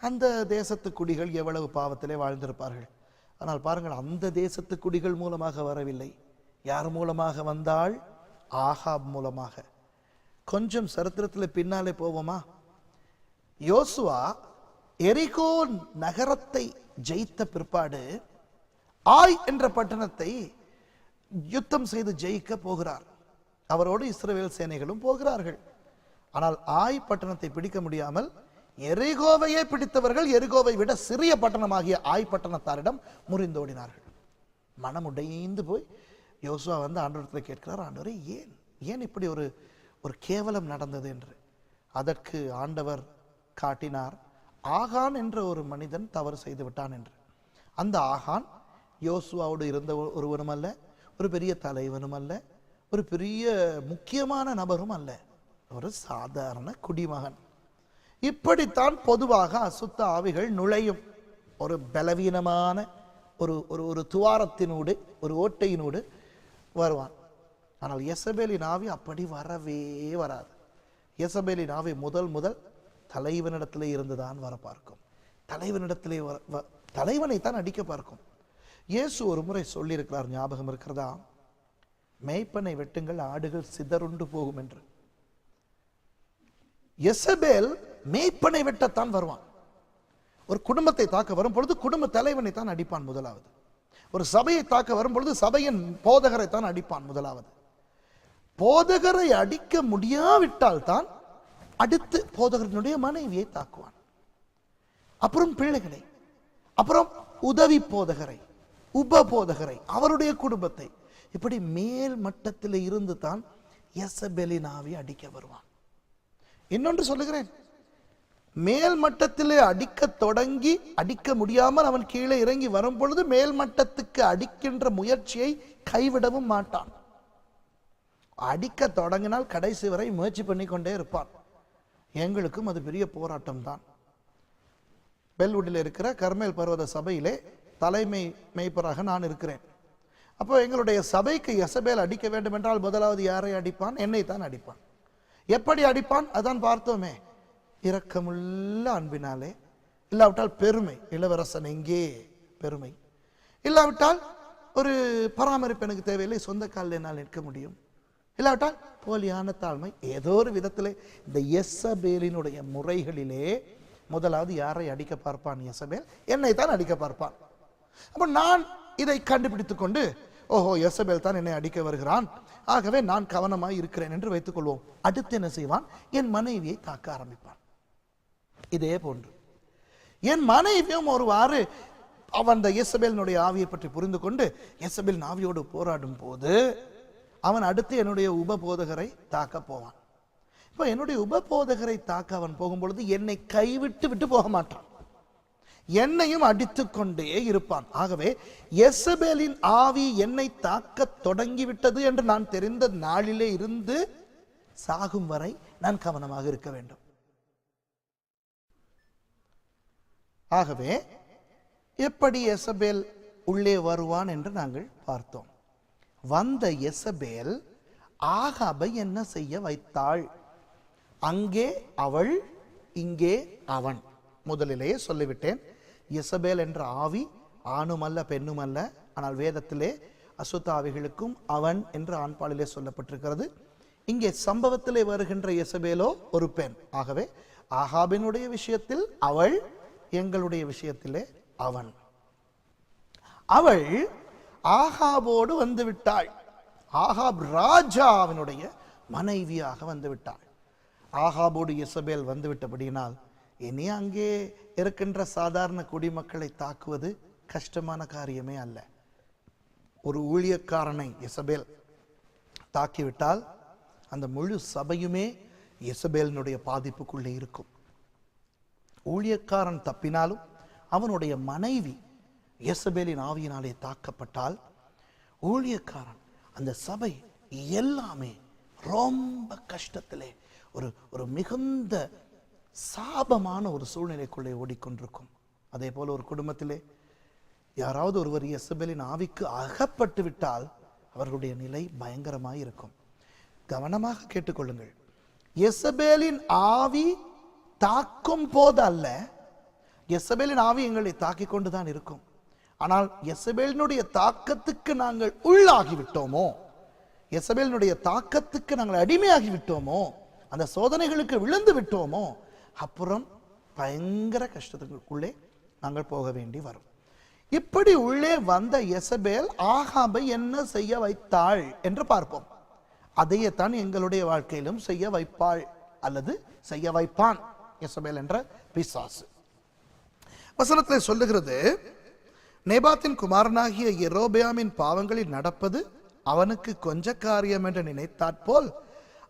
அந்த தேசத்து குடிகள் எவ்வளவு பாவத்திலே வாழ்ந்திருப்பார்கள். ஆனால் பாருங்கள், அந்த தேசத்து குடிகள் மூலமாக வரவில்லை. யார் மூலமாக வந்தாள்? ஆகாப் மூலமாக. கொஞ்சம் சரித்திரத்தில் பின்னாலே போவோமா? யோசுவா எரிகோ நகரத்தை ஜெயித்த பிற்பாடு ஆய் என்ற பட்டணத்தை யுத்தம் செய்து ஜெயிக்க போகிறார். அவரோடு இஸ்ரவேல் சேனைகளும் போகிறார்கள். ஆனால் ஆய் பட்டணத்தை பிடிக்க முடியாமல் எரிகோவையே பிடித்தவர்கள் எரிகோவை விட சிறிய பட்டணமாகிய ஆய் பட்டணத்தாரிடம் முறிந்தோடினார்கள். மனம் உடைந்து போய் யோசுவா வந்து ஆண்டவரிடத்தில் கேட்கிறார், ஆண்டவரே ஏன் இப்படி ஒரு கேவலம் நடந்தது என்று. அதற்கு ஆண்டவர் காட்டினார், ஆகான் என்ற ஒரு மனிதன் தவறு செய்து விட்டான் என்று. அந்த ஆகான் யோசுவாவோடு இருந்த ஒருவனும் அல்ல, ஒரு பெரிய தலைவனும் அல்ல, ஒரு பெரிய முக்கியமான நபரும் அல்ல, ஒரு சாதாரண குடிமகன். இப்படித்தான் பொதுவாக அசுத்த ஆவிகள் நுழையும். ஒரு பலவீனமான ஒரு துவாரத்தினூடு, ஒரு ஓட்டையினூடு வருவான். ஆனால் யெசபேலின் ஆவி அப்படி வரவே வராது. யெசபேலின் ஆவி முதல் தலைவனிடத்திலே இருந்துதான் வர பார்க்கும். தலைவனிடத்திலே தலைவனைத்தான் அடிக்க பார்க்கும். இயேசு ஒரு முறை சொல்லியிருக்கிறார், ஞாபகம் இருக்கிறதா? மேய்ப்பனை வெட்டுங்கள், ஆடுகள் சிதறுண்டு போகும் என்று. யெசபேல் மேய்ப்பனை வெட்டத்தான் வருவான். ஒரு குடும்பத்தை தாக்க வரும் பொழுது குடும்ப தலைவனை தான் அடிப்பான் முதலாவது. ஒரு சபையை தாக்க வரும் பொழுது சபையின் போதகரை தான் அடிப்பான் முதலாவது. போதகரை அடிக்க முடியாவிட்டால் தான் அடுத்து போதகரினுடைய மனைவியை தாக்குவான், அப்புறம் பிள்ளைகளை, அப்புறம் உதவி போதகரை, உப போதகரை, அவருடைய குடும்பத்தை. இப்படி மேல் மட்டத்தில் இருந்து தான் யெசபேலின் ஆவி அடிக்க வருவான். இன்னொன்று சொல்லுகிறேன், மேல் மட்டத்திலே அடிக்க தொடங்கி அடிக்க முடியாமல் அவன் கீழே இறங்கி வரும் பொழுது மேல் மட்டத்துக்கு அடிக்கின்ற முயற்சியை கைவிடவும் மாட்டான். அடிக்க தொடங்கினால் கடைசி வரை முயற்சி பண்ணி கொண்டே இருப்பான். எங்களுக்கும் அது பெரிய போராட்டம் தான். பெல்வுட்டில் இருக்கிற கர்மேல் பர்வத சபையிலே தலைமை மேய்ப்பராக நான் இருக்கிறேன். அப்போ எங்களுடைய சபைக்கு யெசபேல் அடிக்க வேண்டும் என்றால் முதலாவது யாரை அடிப்பான்? என்னை தான் அடிப்பான். எப்படி அடிப்பான்? அதான் பார்த்தோமே, இரக்கமுள்ள அன்பினாலே, இல்லாவிட்டால் பெருமை, இளவரசன் எங்கே பெருமை, இல்லாவிட்டால் ஒரு பராமரிப்பு எனக்கு தேவையில்லை, சொந்த காலில் என்னால் நிற்க முடியும், இல்லாவிட்டால் போலியான தாழ்மை, ஏதோ ஒரு விதத்திலே இந்த யெசபேலினுடைய முறைகளிலே முதலாவது யாரை அடிக்க பார்ப்பான்? யெசபேல் என்னை தான் அடிக்க பார்ப்பான். அப்போ நான் இதை கண்டுபிடித்துக் கொண்டு, ஓஹோ, யேசபேல் தான் என்னை அடிக்க வருகிறான், ஆகவே நான் கவனமாய் இருக்கிறேன் என்று வைத்துக் கொள்வோம். அடுத்து என்ன செய்வான்? என் மனைவியை தாக்க ஆரம்பிப்பான். இதே போன்று என் மனைவியும் ஒருவாறு அவன் அந்த யேசபேலினுடைய ஆவியை பற்றி புரிந்து கொண்டு யேசபேல் ஆவியோடு போராடும் போது அவன் அடுத்து என்னுடைய உபபோதகரை தாக்க போவான். இப்போ என்னுடைய உபபோதகரை தாக்க அவன் போகும்பொழுது என்னை கைவிட்டு விட்டு போக மாட்டான், என்னையும் அடித்துக் கொண்டே இருப்பான். ஆகவே யேசபேலின் ஆவி என்னை தாக்க தொடங்கிவிட்டது என்று நான் தெரிந்த நாளிலே இருந்து சாகும் வரை நான் கவனமாக இருக்க வேண்டும். ஆகவே எப்படி யேசபேல் உள்ளே வருவான் என்று நாங்கள் பார்த்தோம். வந்த யேசபேல் ஆகாபை என்ன செய்ய வைத்தாள்? அங்கே அவள், இங்கே அவன். முதலிலேயே சொல்லிவிட்டேன், யேசபேல் என்ற ஆவி ஆணுமல்ல பெண்ணுமல்ல. ஆனால் வேதத்திலே அசுத்த ஆவிகளுக்கும் அவன் என்று ஆண்பாலிலே சொல்லப்பட்டிருக்கிறது. இங்கே சம்பவத்திலே வருகின்ற யேசபேலோ ஒரு பெண். ஆகவே ஆகாபினுடைய விஷயத்தில் அவள், எங்களுடைய விஷயத்திலே அவன். அவள் ஆகாபோடு வந்து விட்டாள். ஆகாப் ராஜாவினுடைய மனைவியாக வந்து விட்டாள். ஆகாபோடு யேசபேல் வந்து விட்டபடியினால் இனி அங்கே இருக்கின்ற சாதாரண குடிமக்களை தாக்குவது கஷ்டமான காரியமே அல்ல. ஒரு ஊழியக்காரனை யேசபேல் தாக்கிவிட்டால் அந்த முழு சபையுமே யேசபேலினுடைய பாதிப்புக்குள்ளே இருக்கும். ஊழியக்காரன் தப்பினாலும் அவனுடைய மனைவி யேசபேலின் ஆவியினாலே தாக்கப்பட்டால் ஊழியக்காரன், அந்த சபை எல்லாமே ரொம்ப கஷ்டத்திலே ஒரு மிகுந்த சாபமான ஒரு சூழ்நிலைக்குள்ளே ஓடிக்கொண்டிருக்கும். அதே போல ஒரு குடும்பத்திலே யாராவது ஒருவர் யேசபேலின் ஆவிக்கு அகப்பட்டு விட்டால் அவர்களுடைய நிலை பயங்கரமாய் இருக்கும். கவனமாக கேட்டுக்கொள்ளுங்கள். யேசபேலின் ஆவி தாக்கும் போது அல்ல, யேசபேலின் ஆவி எங்களை தாக்கிக் கொண்டுதான் இருக்கும். ஆனால் யேசபேலினுடைய தாக்கத்துக்கு நாங்கள் உள்ளாகி விட்டோமோ, யேசபேலினுடைய தாக்கத்துக்கு நாங்கள் அடிமையாகி விட்டோமோ, அந்த சோதனைகளுக்கு விழுந்து விட்டோமோ, அப்புறம் பயங்கர கஷ்டத்துக்குள்ளே நாங்கள் போக வேண்டி வரும். இப்படி உள்ளே வந்த யேசபேல் ஆகாபை என்ன செய்ய வைத்தாள் என்று பார்ப்போம். அதையே தான் எங்களுடைய வாழ்க்கையிலும் செய்ய வைப்பாள் அல்லது செய்ய வைப்பான் யேசபேல் என்ற பிசாசு. வசனத்தை சொல்லுகிறது, நேபாத்தின் குமாரனாகிய யெரொபெயாமின் பாவங்களில் நடப்பது அவனுக்கு கொஞ்ச காரியம் என்று நினைத்தாற்போல்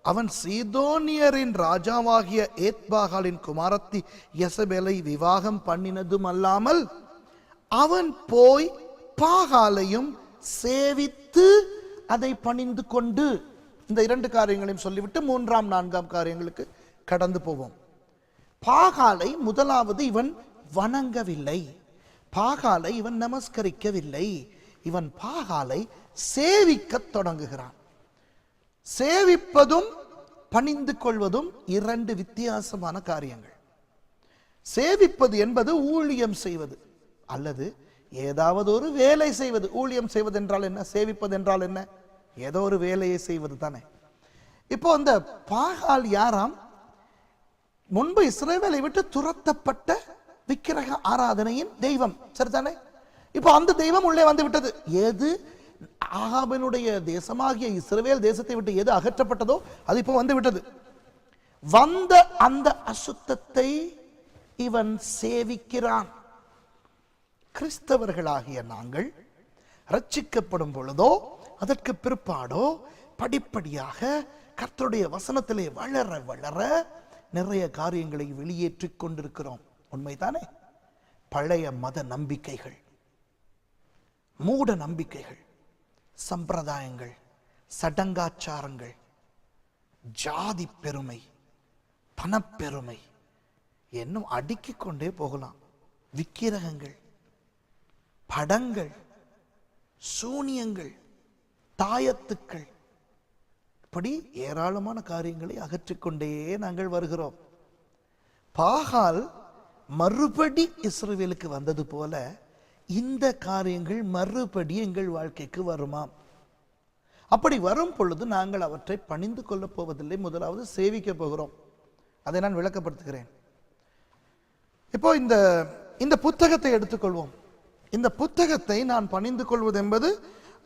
அவன் சீதோனியரின் ராஜாவாகிய ஏத்பாகாலின் குமாரத்தி யெசபேலை விவாகம் பண்ணினதும் அல்லாமல் அவன் போய் பாகாலையும் சேவித்து அதை பணிந்து கொண்டு. இந்த இரண்டு காரியங்களையும் சொல்லிவிட்டு மூன்றாம் நான்காம் காரியங்களுக்கு கடந்து போவோம். பாகாலை முதலாவது இவன் வணங்கவில்லை, பாகாலை இவன் நமஸ்கரிக்கவில்லை, இவன் பாகாலை சேவிக்க தொடங்குகிறான். சேவிப்பதும் பணிந்து கொள்வதும் இரண்டு வித்தியாசமான காரியங்கள். சேவிப்பது என்பது ஊழியம் செய்வது அல்லது ஏதாவது ஒரு வேலை செய்வது. ஊழியம் செய்வது என்றால் என்ன? சேவிப்பது என்றால் என்ன? ஏதோ ஒரு வேலையை செய்வது தானே. இப்போ அந்த பாகால் யாராம்? முன்பு இஸ்ரவேலை விட்டு துரத்தப்பட்ட விக்கிரக ஆராதனையின் தெய்வம், சரிதானே? இப்போ அந்த தெய்வம் உள்ளே வந்து விட்டது. எது ஆகாபினுடைய தேசமாகிய இஸ்ரவேல் தேசத்தை விட்டு எது அகற்றப்பட்டதோ அது இப்போ வந்து விட்டது. வந்த அந்த அசுத்தத்தை இவன் சேவிக்கிறான். கிறிஸ்தவர்களாகிய நாங்கள் ரட்சிக்கப்படும் பொழுதோ அதற்கு பிற்பாடோ படிப்படியாக கர்த்தருடைய வசனத்திலே வளர வளர நிறைய காரியங்களை வெளியேற்றிக் கொண்டிருக்கிறோம். உண்மைதானே? பழைய மத நம்பிக்கைகள், மூட நம்பிக்கைகள், சம்பிரதாயங்கள், சடங்காச்சாரங்கள், ஜாதி பெருமை, பணப்பெருமை, இன்னும் அடுக்கிக் கொண்டே போகலாம். விக்கிரகங்கள், படங்கள், சூனியங்கள், தாயத்துக்கள், இப்படி ஏராளமான காரியங்களை அகற்றிக்கொண்டே நாங்கள் வருகிறோம். பாகால் மறுபடி இஸ்ரவேலுக்கு வந்தது போல இந்த காரியங்கள் மறுபடி எங்கள் வாழ்க்கைக்கு வருமாம். அப்படி வரும் பொழுது நாங்கள் அவற்றை பணிந்து கொள்ளப் போவதில்லை, முதலாவது சேவிக்க போகிறோம். அதை நான் விளக்கப்படுத்துகிறேன். இப்போ இந்த புத்தகத்தை எடுத்துக்கொள்வோம். இந்த புத்தகத்தை நான் பணிந்து கொள்வது என்பது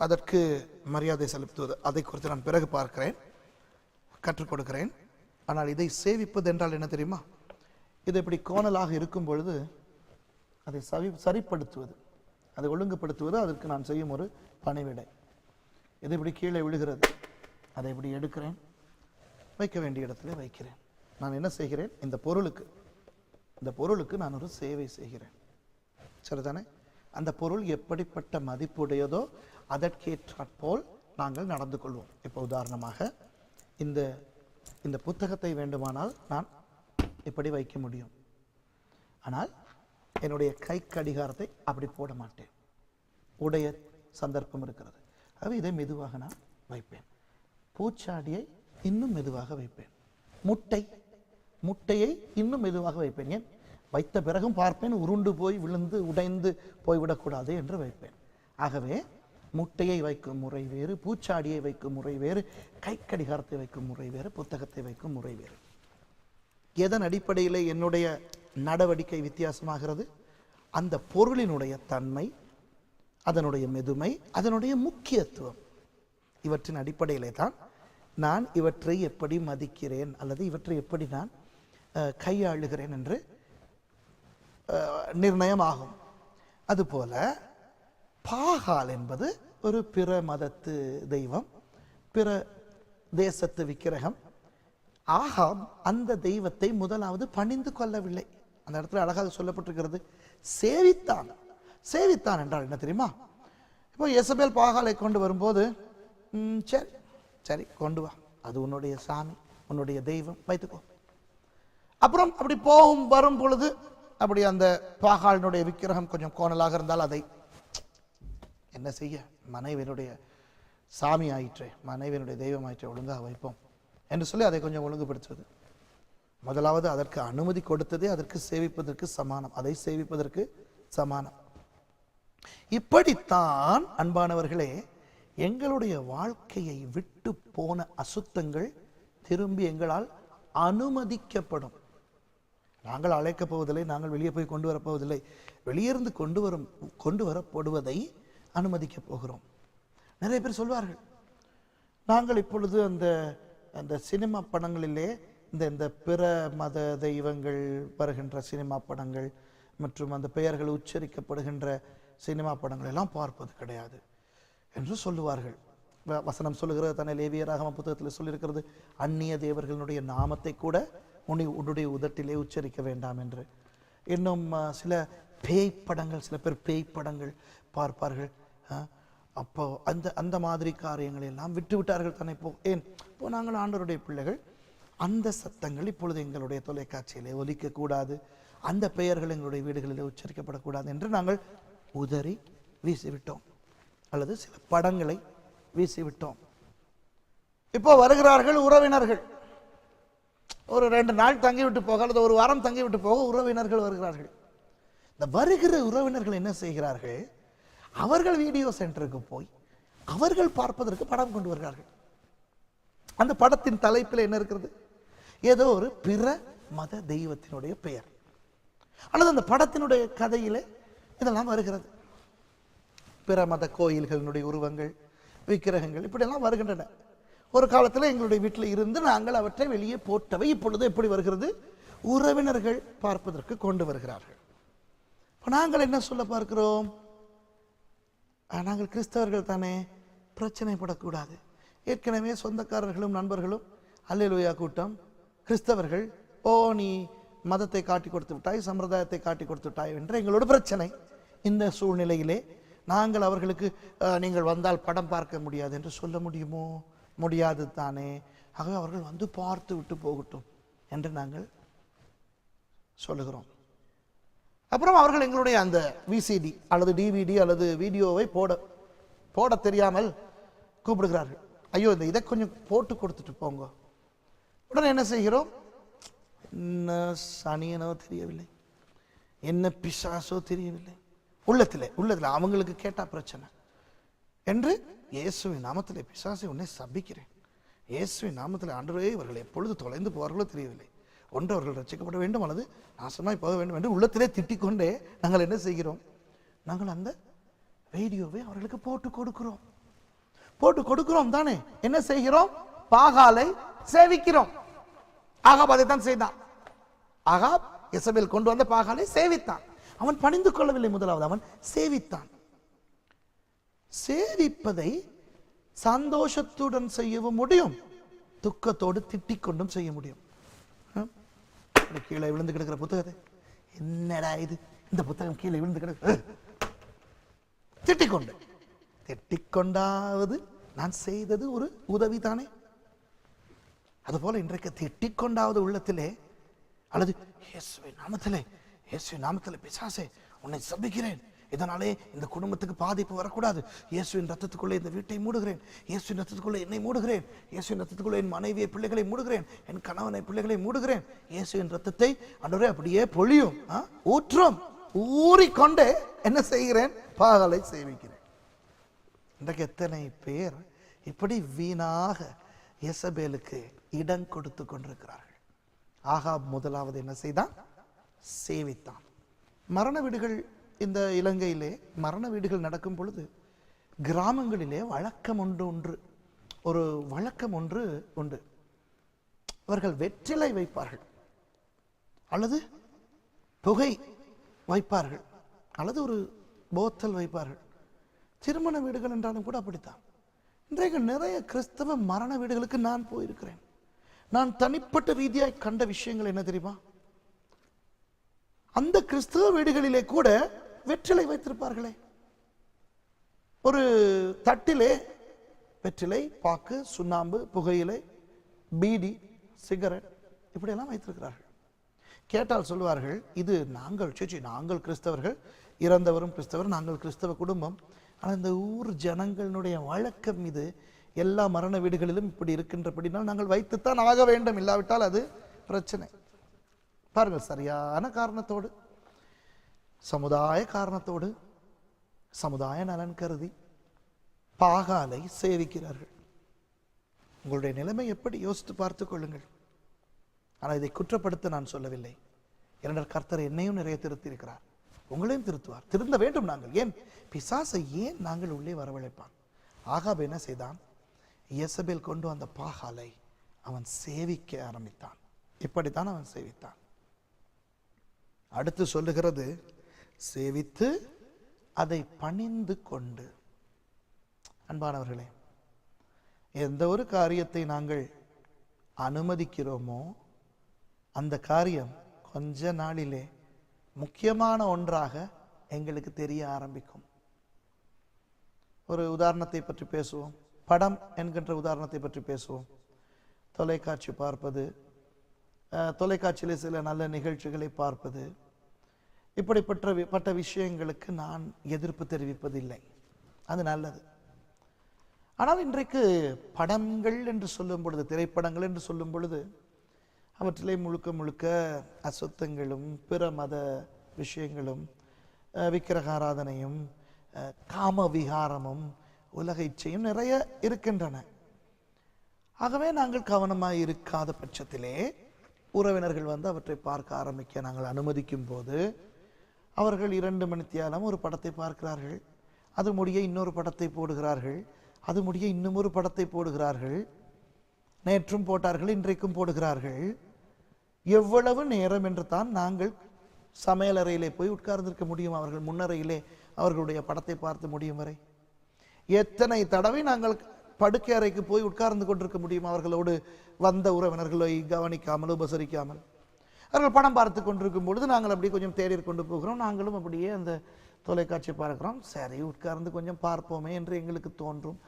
அதற்கு மரியாதை செலுத்துவது, அதை குறித்து நான் பிறகு பார்க்கிறேன், கற்றுக் கொடுக்கிறேன். ஆனால் இதை சேவிப்பது என்றால் என்ன தெரியுமா? இது இப்படி கோணலாக இருக்கும் பொழுது அதை சரிப்படுத்துவது, அதை ஒழுங்குபடுத்துவது அதற்கு நான் செய்யும் ஒரு பணிவிடை. இது இப்படி கீழே விழுகிறது, அதை இப்படி எடுக்கிறேன், வைக்க வேண்டிய இடத்துல வைக்கிறேன். நான் என்ன செய்கிறேன்? இந்த பொருளுக்கு நான் ஒரு சேவை செய்கிறேன். சரிதானே? அந்த பொருள் எப்படிப்பட்ட மதிப்புடையதோ அதற்கேற்றாற்போல் நாங்கள் நடந்து கொள்வோம். இப்போ உதாரணமாக இந்த புத்தகத்தை வேண்டுமானால் நான் இப்படி வைக்க முடியும். ஆனால் என்னுடைய கை கடிகாரத்தை அப்படி போட மாட்டேன், உடைய சந்தர்ப்பம் இருக்கிறது. ஆகவே இதை மெதுவாக நான் வைப்பேன். பூச்சாடியை இன்னும் மெதுவாக வைப்பேன். முட்டையை இன்னும் மெதுவாக வைப்பேன். ஏன்? வைத்த பிறகும் பார்ப்பேன், உருண்டு போய் விழுந்து உடைந்து போய்விடக்கூடாது என்று வைப்பேன். ஆகவே முட்டையை வைக்கும் முறை வேறு, பூச்சாடியை வைக்கும் முறை வேறு, கை கடிகாரத்தை வைக்கும் முறை வேறு, புத்தகத்தை வைக்கும் முறை வேறு. எதன் அடிப்படையில் என்னுடைய நடவடிக்கை வித்தியாசமாகிறது? அந்த பொருளினுடைய தன்மை, அதனுடைய மெதுமை, அதனுடைய முக்கியத்துவம், இவற்றின் அடிப்படையிலே தான் நான் இவற்றை எப்படி மதிக்கிறேன் அல்லது இவற்றை எப்படி நான் கையாளுகிறேன் என்று நிர்ணயமாகும். அதுபோல பாகால் என்பது ஒரு பிற மதத்து தெய்வம், பிற தேசத்து விக்கிரகம். ஆகாம் அந்த தெய்வத்தை முதலாவது பணிந்து கொள்ளவில்லை. அந்த இடத்துல அழகாக சொல்லப்பட்டிருக்கிறது, சேவித்தான் என்றால் என்ன தெரியுமா? இப்போ யேசபேல் பாகாலை கொண்டு வரும்போது சரி கொண்டு வா, அது உன்னுடைய சாமி, உன்னுடைய தெய்வம், வைத்துக்கோ. அப்புறம் அப்படி வரும் பொழுது அப்படி அந்த பாகாலினுடைய விக்கிரகம் கொஞ்சம் கோணலாக இருந்தால் அதை என்ன செய்ய, மனைவியினுடைய சாமி ஆயிற்றே, மனைவியினுடைய தெய்வம் ஆயிற்றே, ஒழுங்காக வைப்போம் என்று சொல்லி அதை கொஞ்சம் ஒழுங்குபடுத்துவது. முதலாவது அதற்கு அனுமதி கொடுத்ததே அதற்கு சேவிப்பதற்கு சமானம், அதை சேவிப்பதற்கு சமானம். இப்படித்தான் அன்பானவர்களே எங்களுடைய வாழ்க்கையை விட்டு போன அசுத்தங்கள் திரும்பி எங்களால் அனுமதிக்கப்படும். நாங்கள் அழைக்கப் போவதில்லை, நாங்கள் வெளியே போய் கொண்டு வரப்போவதில்லை, வெளியிருந்து கொண்டு வரப்படுவதை அனுமதிக்கப் போகிறோம். நிறைய பேர் சொல்வார்கள், நாங்கள் இப்பொழுது அந்த சினிமா படங்களிலே இந்த பிற மத தெய்வங்கள் வருகின்ற சினிமா படங்கள் மற்றும் அந்த பெயர்கள் உச்சரிக்கப்படுகின்ற சினிமா படங்கள் எல்லாம் பார்ப்பது கிடையாது என்று சொல்லுவார்கள். வசனம் சொல்லுகிறது தானே, லேவியராகம புத்தகத்தில் சொல்லியிருக்கிறது, அந்நிய தேவர்களுடைய நாமத்தை கூட உன்னுடைய உதட்டிலே உச்சரிக்க வேண்டாம் என்று. இன்னும் சில பேய் படங்கள், சில பேர் பேய் படங்கள் பார்ப்பார்கள். அப்போ அந்த மாதிரி காரியங்களை எல்லாம் விட்டு விட்டார்கள் தானே. இப்போ நாங்கள் ஆண்டவருடைய பிள்ளைகள், அந்த சத்தங்கள் இப்பொழுது எங்களுடைய தொலைக்காட்சியிலே ஒலிக்கக்கூடாது, அந்த பெயர்கள் எங்களுடைய வீடுகளிலே உச்சரிக்கப்படக்கூடாது என்று நாங்கள் உதறி வீசிவிட்டோம், அல்லது சில படங்களை வீசிவிட்டோம். இப்போ வருகிறார்கள் உறவினர்கள், ஒரு 2 நாள் தங்கிவிட்டு போக அல்லது ஒரு வாரம் தங்கிவிட்டு போக உறவினர்கள் வருகிறார்கள். இந்த வருகிற உறவினர்கள் என்ன செய்கிறார்கள்? அவர்கள் வீடியோ சென்டருக்கு போய் அவர்கள் பார்ப்பதற்கு படம் கொண்டு வருகிறார்கள். அந்த படத்தின் தலைப்பில் என்ன இருக்கிறது? ஏதோ ஒரு பிற மத தெய்வத்தினுடைய பெயர், அல்லது அந்த படத்தினுடைய கதையிலே இதெல்லாம் வருகிறது. பிற மத கோயில்களினுடைய உருவங்கள், விக்கிரகங்கள் இப்படியெல்லாம் வருகின்றன. ஒரு காலத்தில் எங்களுடைய வீட்டில் இருந்து நாங்கள் அவற்றை வெளியே போட்டவை இப்பொழுது எப்படி வருகிறது? உறவினர்கள் பார்ப்பதற்கு கொண்டு வருகிறார்கள். இப்போ நாங்கள் என்ன சொல்ல பார்க்கிறோம்? நாங்கள் கிறிஸ்தவர்கள் தானே, பிரச்சனைப்படக்கூடாது. ஏற்கனவே சொந்தக்காரர்களும் நண்பர்களும் அல்லேலூயா கூட்டம், கிறிஸ்தவர்கள், நீ மதத்தை காட்டி கொடுத்து விட்டாய், சம்பிரதாயத்தை காட்டி கொடுத்து விட்டாய் என்ற எங்களோட பிரச்சனை. இந்த சூழ்நிலையிலே நாங்கள் அவர்களுக்கு நீங்கள் வந்தால் படம் பார்க்க முடியாது என்று சொல்ல முடியுமோ? முடியாது தானே. ஆகவே அவர்கள் வந்து பார்த்து விட்டு போகட்டும் என்று நாங்கள் சொல்லுகிறோம். அப்புறம் அவர்கள் எங்களுடைய அந்த விசிடி அல்லது டிவிடி அல்லது வீடியோவை போட தெரியாமல் கூப்பிடுகிறார்கள். ஐயோ, இதை கொஞ்சம் போட்டு கொடுத்துட்டு போங்க. உடனே என்ன செய்கிறோம்? என்ன சனியனோ தெரியவில்லை, என்ன பிசாசோ தெரியவில்லை, உள்ளத்தில் அவங்களுக்கு கேட்டா பிரச்சனை என்று இயேசுவின் நாமத்திலே பிசாசை உன்னை சபிக்கிறேன், இயேசுவின் நாமத்திலே ஆண்டவரே இவர்கள் எப்பொழுது தொலைந்து போவார்களோ தெரியவில்லை, ஒன்று அவர்கள் ரட்சிக்கப்பட வேண்டும் அல்லது நாசமாய் போக வேண்டும் என்று உள்ளத்திலே திட்டிக்கொண்டே நாங்கள் என்ன செய்கிறோம்? நாங்கள் அந்த வீடியோவை அவர்களுக்கு போட்டு கொடுக்கிறோம் தானே. என்ன செய்கிறோம்? பாகாலை சேவிக்கிறோம். ஆகாப் அதைத்தான் செய்தான். ஆகாப் யெசபேல் கொண்டு வந்த பாகாலை சேவித்தான். அவன் பணிந்து கொள்ளவில்லை. முதலாவது அவன் சேவித்தான். சேவிப்பதை சந்தோஷத்துடன் செய்யவும் முடியும், துக்கத்தோடு திட்டிக் கொண்டும் செய்ய முடியும். கீழே விழுந்து கிடக்கிற புத்தகத்தை, என்னடா இது, இந்த புத்தகம் கீழே விழுந்து கிடக்கு, திட்டிக்கொண்டாவது நான் செய்தது ஒரு உதவி தானே. அதுபோல இன்றைக்கு திட்டிக்கொண்டாவது உள்ளத்திலே, அல்லது இயேசுவின் நாமத்திலே பிசாசே உன்னை சபிக்கிறேன், இதனாலே இந்த குடும்பத்துக்கு பாதிப்பு வரக்கூடாது, இயேசுவின் ரத்தத்துக்குள்ளே இந்த வீட்டை மூடுகிறேன், இயேசுவின் ரத்தத்துக்குள்ளே என்னை மூடுகிறேன், இயேசுவின் ரத்தத்துக்குள்ளே என் மனைவியை பிள்ளைகளை மூடுகிறேன், என் கணவனை பிள்ளைகளை மூடுகிறேன், இயேசுவின் ரத்தத்தை ஆண்டவரே அப்படியே பொழியும், ஊற்றும், ஊறிக்கொண்டே என்ன செய்கிறேன்? பாகாலை சேவிக்கிறேன். இன்றைக்கு எத்தனை பேர் இப்படி வீணாக யெசபேலுக்கு இடம் கொடுத்து கொண்டிருக்கிறார்கள். ஆகாப் முதலாவது என்ன செய்தான்? சேவித்தான். மரண வீடுகள், இந்த இலங்கையிலே மரண வீடுகள் நடக்கும் பொழுது கிராமங்களிலே ஒரு வழக்கம் ஒன்று உண்டு. அவர்கள் வெற்றிலை வைப்பார்கள், அல்லது புகை வைப்பார்கள், அல்லது ஒரு போத்தல் வைப்பார்கள். திருமண வீடுகள் என்றாலும் கூட அப்படித்தான். இன்றைக்கு நிறைய கிறிஸ்தவ மரண வீடுகளுக்கு நான் போயிருக்கிறேன். நான் தனிப்பட்ட ரீதியாக கண்ட விஷயங்கள் என்ன தெரியுமா? அந்த கிறிஸ்தவ வீடுகளிலே கூட வெற்றிலை வைத்திருப்பார்களே. ஒரு தட்டிலே வெற்றிலை, பாக்கு, சுண்ணாம்பு, புகையிலை, பீடி, சிகரெட் இப்படியெல்லாம் வைத்திருக்கிறார்கள். கேட்டால் சொல்லுவார்கள், இது நாங்கள் கிறிஸ்தவர்கள், இறந்தவரும் கிறிஸ்தவர், நாங்கள் கிறிஸ்தவ குடும்பம். ஆனால் இந்த ஊர் ஜனங்களுடைய வழக்கம் இது, எல்லா மரண வீடுகளிலும் இப்படி இருக்கின்றபடினால் நாங்கள் வைத்துத்தான் ஆக வேண்டும், இல்லாவிட்டால் அது பிரச்சனை. பாருங்கள், சரியான காரணத்தோடு, சமுதாய காரணத்தோடு, சமுதாய நலன் கருதி பாகாலை சேவிக்கிறார்கள். உங்களுடைய நிலைமை எப்படி யோசித்து பார்த்துக் கொள்ளுங்கள். ஆனால் இதை குற்றப்படுத்த நான் சொல்லவில்லை. இரண்டர் கர்த்தர் என்னையும் நிறைய திருத்தி இருக்கிறார், உங்களையும் திருத்துவார். திருந்த வேண்டும். நாங்கள் ஏன் பிசாசை நாங்கள் உள்ளே வரவழைப்பான்? ஆகாப் என்ன செய்தான்? யெசபேல் கொண்டு வந்த பாகாலை அவன் சேவிக்க ஆரம்பித்தான். இப்படித்தான் அவன் சேவித்தான். அடுத்து சொல்லுகிறது, சேவித்து அதை பணிந்து கொண்டு. அன்பானவர்களே, எந்த ஒரு காரியத்தை நாங்கள் அனுமதிக்கிறோமோ அந்த காரியம் கொஞ்ச நாளிலே முக்கியமான ஒன்றாக எங்களுக்கு தெரிய ஆரம்பிக்கும். ஒரு உதாரணத்தை பற்றி பேசுவோம். படம் என்கின்ற உதாரணத்தை பற்றி பேசுவோம். தொலைக்காட்சி பார்ப்பது, தொலைக்காட்சியிலே சில நல்ல நிகழ்ச்சிகளை பார்ப்பது, இப்படிப்பட்ட விஷயங்களுக்கு நான் எதிர்ப்பு தெரிவிப்பதில்லை, அது நல்லது. ஆனால் இன்றைக்கு படங்கள் என்று சொல்லும் பொழுது, திரைப்படங்கள் என்று சொல்லும் பொழுது, அவற்றிலே முழுக்க அசுத்தங்களும் பிற மத விஷயங்களும் விக்கிரகாராதனையும் காம விகாரமும் உலக இச்சையும் நிறைய இருக்கின்றன. ஆகவே நாங்கள் கவனமாக இருக்காத பட்சத்திலே உறவினர்கள் வந்து அவற்றை பார்க்க ஆரம்பிக்க நாங்கள் அனுமதிக்கும் போது அவர்கள் 2 மணித்தியாலம் ஒரு படத்தை பார்க்கிறார்கள், அது முடிய இன்னொரு படத்தை போடுகிறார்கள், அது முடிய இன்னும் ஒரு படத்தை போடுகிறார்கள், நேற்றும் போட்டார்கள், இன்றைக்கும் போடுகிறார்கள். எவ்வளவு நேரம் என்று தான் நாங்கள் சமையலறையிலே போய் உட்கார்ந்திருக்க முடியும்? அவர்கள் முன்னறையிலே அவர்களுடைய படத்தை பார்த்து முடியும் வரை எத்தனை தடவை நாங்கள் படுக்கை அறைக்கு போய் உட்கார்ந்து கொண்டிருக்க முடியும் அவர்களோடு வந்த உறவினர்களை கவனிக்காமல் உபசரிக்காமல்? அவர்கள் படம் பார்த்து கொண்டிருக்கும் பொழுது நாங்கள் அப்படி கொஞ்சம் தேடி கொண்டு போகிறோம், நாங்களும் அப்படியே அந்த தொலைக்காட்சி பார்க்கிறோம். சரி, உட்கார்ந்து கொஞ்சம் பார்ப்போமே என்று எங்களுக்கு தோன்றும்.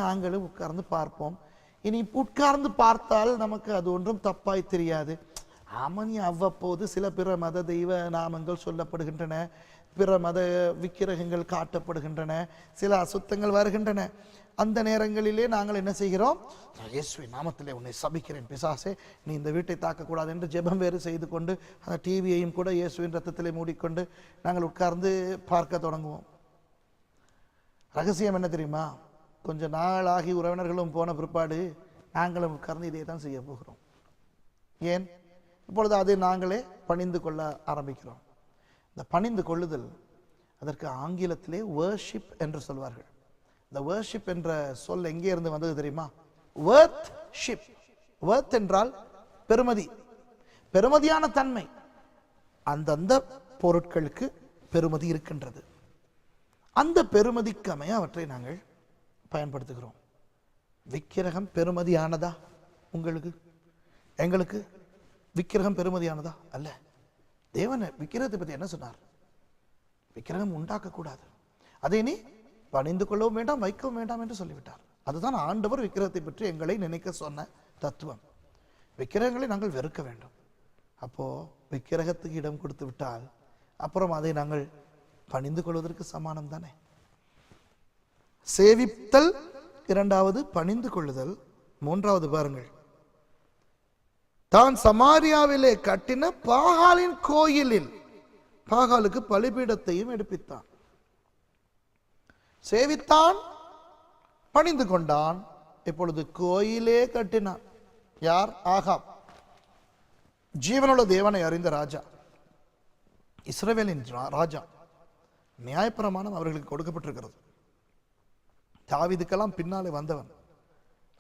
நாங்களும் உட்கார்ந்து பார்ப்போம். இனி உட்கார்ந்து பார்த்தால் நமக்கு அது ஒன்றும் தப்பாய் தெரியாது. ஆமனி அவ்வப்போது சில பிற மத தெய்வ நாமங்கள் சொல்லப்படுகின்றன, பிற மத விக்கிரகங்கள் காட்டப்படுகின்றன, சில அசுத்தங்கள் வருகின்றன. அந்த நேரங்களிலே நாங்கள் என்ன செய்கிறோம்? இயேசுவின் நாமத்திலே உன்னை சபிக்கிறேன் பிசாசே, நீ இந்த வீட்டை தாக்கக்கூடாது என்று ஜெபம் வேறு செய்து கொண்டு அந்த டிவியையும் கூட இயேசுவின் ரத்தத்திலே மூடிக்கொண்டு நாங்கள் உட்கார்ந்து பார்க்க தொடங்குவோம். ரகசியம் என்ன தெரியுமா? கொஞ்ச நாள் ஆகி உறவினர்களும் போன பிற்பாடு நாங்களும் உட்கார்ந்து இதை தான் செய்ய போகிறோம். ஏன்? இப்பொழுது அதை நாங்களே பணிந்து கொள்ள ஆரம்பிக்கிறோம். இந்த பணிந்து கொள்ளுதல் அதற்கு ஆங்கிலத்திலே வர்ஷிப் என்று சொல்வார்கள். இந்த வர்ஷிப் என்ற சொல் எங்கே இருந்து வந்தது தெரியுமா? வர்த் ஷிப். வர்த் என்றால் பெருமதி, பெருமதியான தன்மை. அந்தந்த பொருட்களுக்கு பெருமதி இருக்கின்றது. அந்த பெருமதிக்கு அமைய அவற்றை நாங்கள் பயன்படுத்துகிறோம். விக்கிரகம் பெருமதியானதா? உங்களுக்கு, எங்களுக்கு விக்கிரகம் பெருமதியானதா? அல்ல. தேவன் விக்கிரகத்தை பற்றி என்ன சொன்னார்? விக்கிரகம் உண்டாக்கக்கூடாது, அதை நீ பணிந்து கொள்ளவும் வேண்டாம், வைக்கவும் வேண்டாம் என்று சொல்லிவிட்டார். அதுதான் ஆண்டவர் விக்கிரகத்தை பற்றி எங்களை நினைக்க சொன்ன தத்துவம். விக்கிரகங்களை நாங்கள் வெறுக்க வேண்டும். அப்போ விக்கிரகத்துக்கு இடம் கொடுத்து விட்டால் அப்புறம் அதை நாங்கள் பணிந்து கொள்வதற்கு சமானம் தானே. சேவித்தல் இரண்டாவது, பணிந்து கொள்ளுதல் மூன்றாவது. பாருங்கள், தான் சமாரியாவிலே கட்டின பாகாலின் கோயிலில் பாகாலுக்கு பலிபீடத்தையும் எடுப்பித்தான். சேவித்தான், பணிந்து கொண்டான், இப்பொழுது கோயிலே கட்டினான். யார்? ஆகாப். ஜீவனுள்ள தேவனை அறிந்த ராஜா, இஸ்ரவேலின் ராஜா. நியாயப்பிரமாணம் அவர்களுக்கு கொடுக்கப்பட்டிருக்கிறது. தாவீதுக்கெல்லாம் பின்னாலே வந்தவன்.